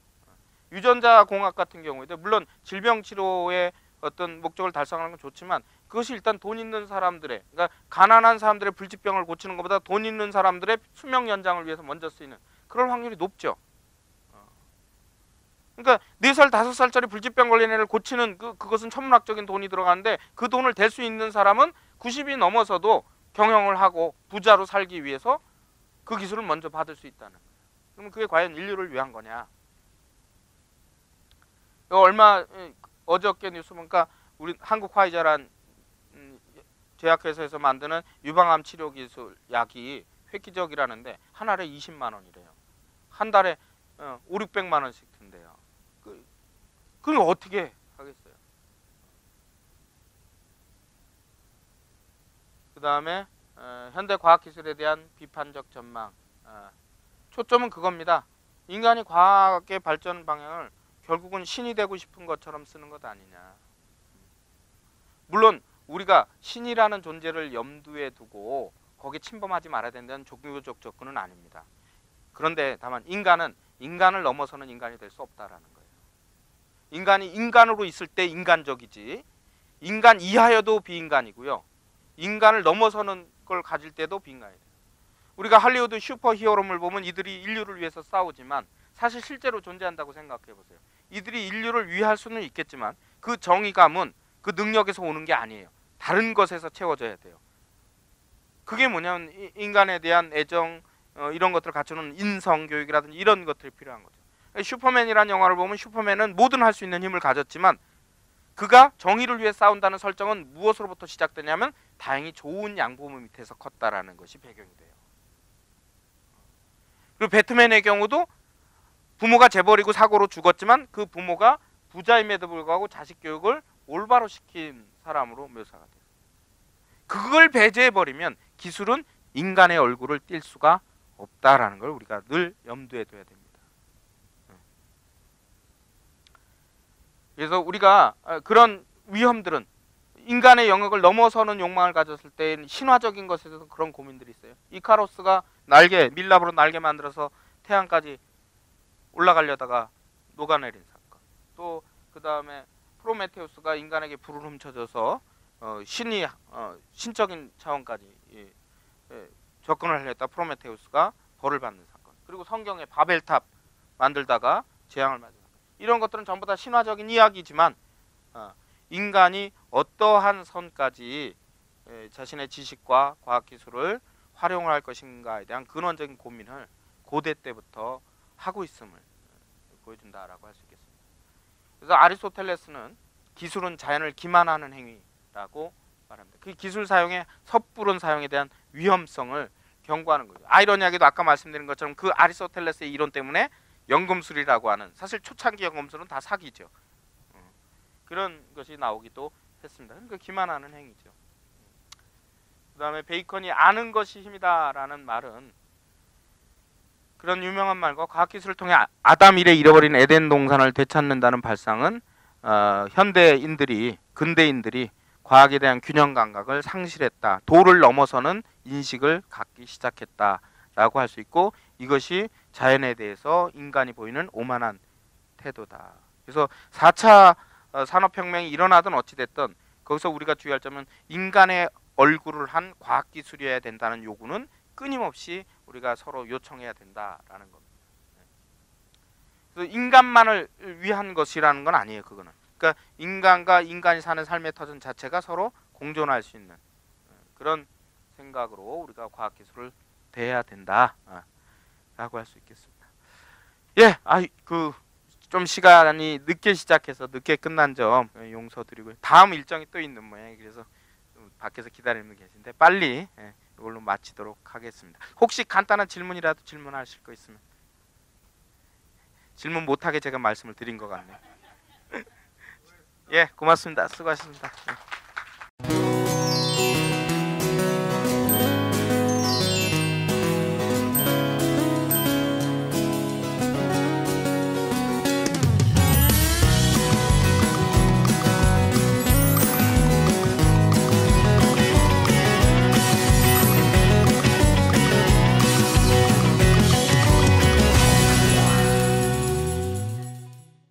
유전자 공학 같은 경우에도 물론 질병 치료의 어떤 목적을 달성하는 건 좋지만 그것이 일단 돈 있는 사람들의 그러니까 가난한 사람들의 불치병을 고치는 것보다 돈 있는 사람들의 수명 연장을 위해서 먼저 쓰이는 그럴 확률이 높죠. 그러니까 4살, 5살짜리 불치병 걸린 애를 고치는 그것은 천문학적인 돈이 들어가는데 그 돈을 댈 수 있는 사람은 90이 넘어서도 경영을 하고 부자로 살기 위해서 그 기술을 먼저 받을 수 있다는 거예요. 그러면 그게 과연 인류를 위한 거냐? 어저께 뉴스 보니까 우리 한국 화이자란 제약회사에서 만드는 유방암 치료 기술 약이 획기적이라는데 한 알에 20만 원이래요. 한 달에 5, 600만 원씩 든대요. 그럼 어떻게 하겠어요? 그 다음에 현대 과학기술에 대한 비판적 전망. 초점은 그겁니다. 인간이 과학의 발전 방향을 결국은 신이 되고 싶은 것처럼 쓰는 것 아니냐. 물론 우리가 신이라는 존재를 염두에 두고 거기에 침범하지 말아야 된다는 종교적 접근은 아닙니다. 그런데 다만 인간은 인간을 넘어서는 인간이 될 수 없다라는 거예요. 인간이 인간으로 있을 때 인간적이지 인간 이하여도 비인간이고요. 인간을 넘어서는 걸 가질 때도 비인간이에요. 우리가 할리우드 슈퍼히어로물 보면 이들이 인류를 위해서 싸우지만 사실 실제로 존재한다고 생각해 보세요. 이들이 인류를 위할 수는 있겠지만 그 정의감은 그 능력에서 오는 게 아니에요. 다른 것에서 채워져야 돼요. 그게 뭐냐면 인간에 대한 애정 이런 것들을 갖추는 인성교육이라든지 이런 것들이 필요한 거죠. 슈퍼맨이라는 영화를 보면 슈퍼맨은 뭐든 할 수 있는 힘을 가졌지만 그가 정의를 위해 싸운다는 설정은 무엇으로부터 시작되냐면 다행히 좋은 양부모 밑에서 컸다라는 것이 배경이 돼요. 그리고 배트맨의 경우도 부모가 재벌이고 사고로 죽었지만 그 부모가 부자임에도 불구하고 자식 교육을 올바로 시킨 사람으로 묘사가 돼요. 그걸 배제해버리면 기술은 인간의 얼굴을 띌 수가 없다라는 걸 우리가 늘 염두에 둬야 됩니다. 그래서 우리가 그런 위험들은 인간의 영역을 넘어서는 욕망을 가졌을 때 신화적인 것에 대해서 그런 고민들이 있어요. 이카로스가 밀랍으로 날개 만들어서 태양까지 올라가려다가 녹아내린 사건. 또 그 다음에 프로메테우스가 인간에게 불을 훔쳐줘서 신적인 차원까지 접근을 하려다 프로메테우스가 벌을 받는 사건. 그리고 성경의 바벨탑 만들다가 재앙을 맞은 사건. 이런 것들은 전부 다 신화적인 이야기지만 인간이 어떠한 선까지 자신의 지식과 과학기술을 활용을 할 것인가에 대한 근원적인 고민을 고대 때부터 하고 있음을 보여준다라고 할 수 있겠습니다. 그래서 아리스토텔레스는 기술은 자연을 기만하는 행위라고 말합니다. 그 기술 사용의 섣부른 사용에 대한 위험성을 경고하는 거죠. 아이러니하게도 아까 말씀드린 것처럼 그 아리스토텔레스의 이론 때문에 연금술이라고 하는 사실 초창기 연금술은 다 사기죠. 그런 것이 나오기도 했습니다. 그러니까 기만하는 행위죠. 그 다음에 베이컨이 아는 것이 힘이다라는 말은 그런 유명한 말과 과학기술을 통해 아담 이래 잃어버린 에덴 동산을 되찾는다는 발상은 근대인들이 과학에 대한 균형 감각을 상실했다. 도를 넘어서는 인식을 갖기 시작했다라고 할 수 있고 이것이 자연에 대해서 인간이 보이는 오만한 태도다. 그래서 4차 산업혁명이 일어나든 어찌됐든 거기서 우리가 주의할 점은 인간의 얼굴을 한 과학기술이어야 된다는 요구는 끊임없이 우리가 서로 요청해야 된다라는 겁니다. 그래서 인간만을 위한 것이라는 건 아니에요. 그거는. 그러니까 인간과 인간이 사는 삶의 터전 자체가 서로 공존할 수 있는 그런 생각으로 우리가 과학기술을 대해야 된다라고 할 수 있겠습니다. 예, 좀 시간이 늦게 시작해서 늦게 끝난 점 용서드리고요. 다음 일정이 또 있는 모양이에요. 그래서 밖에서 기다리는 분 계신데 빨리 이걸로 마치도록 하겠습니다. 혹시 간단한 질문이라도 질문하실 거 있으면 질문 못하게 제가 말씀을 드린 것 같네요. 예, 고맙습니다. 수고하셨습니다.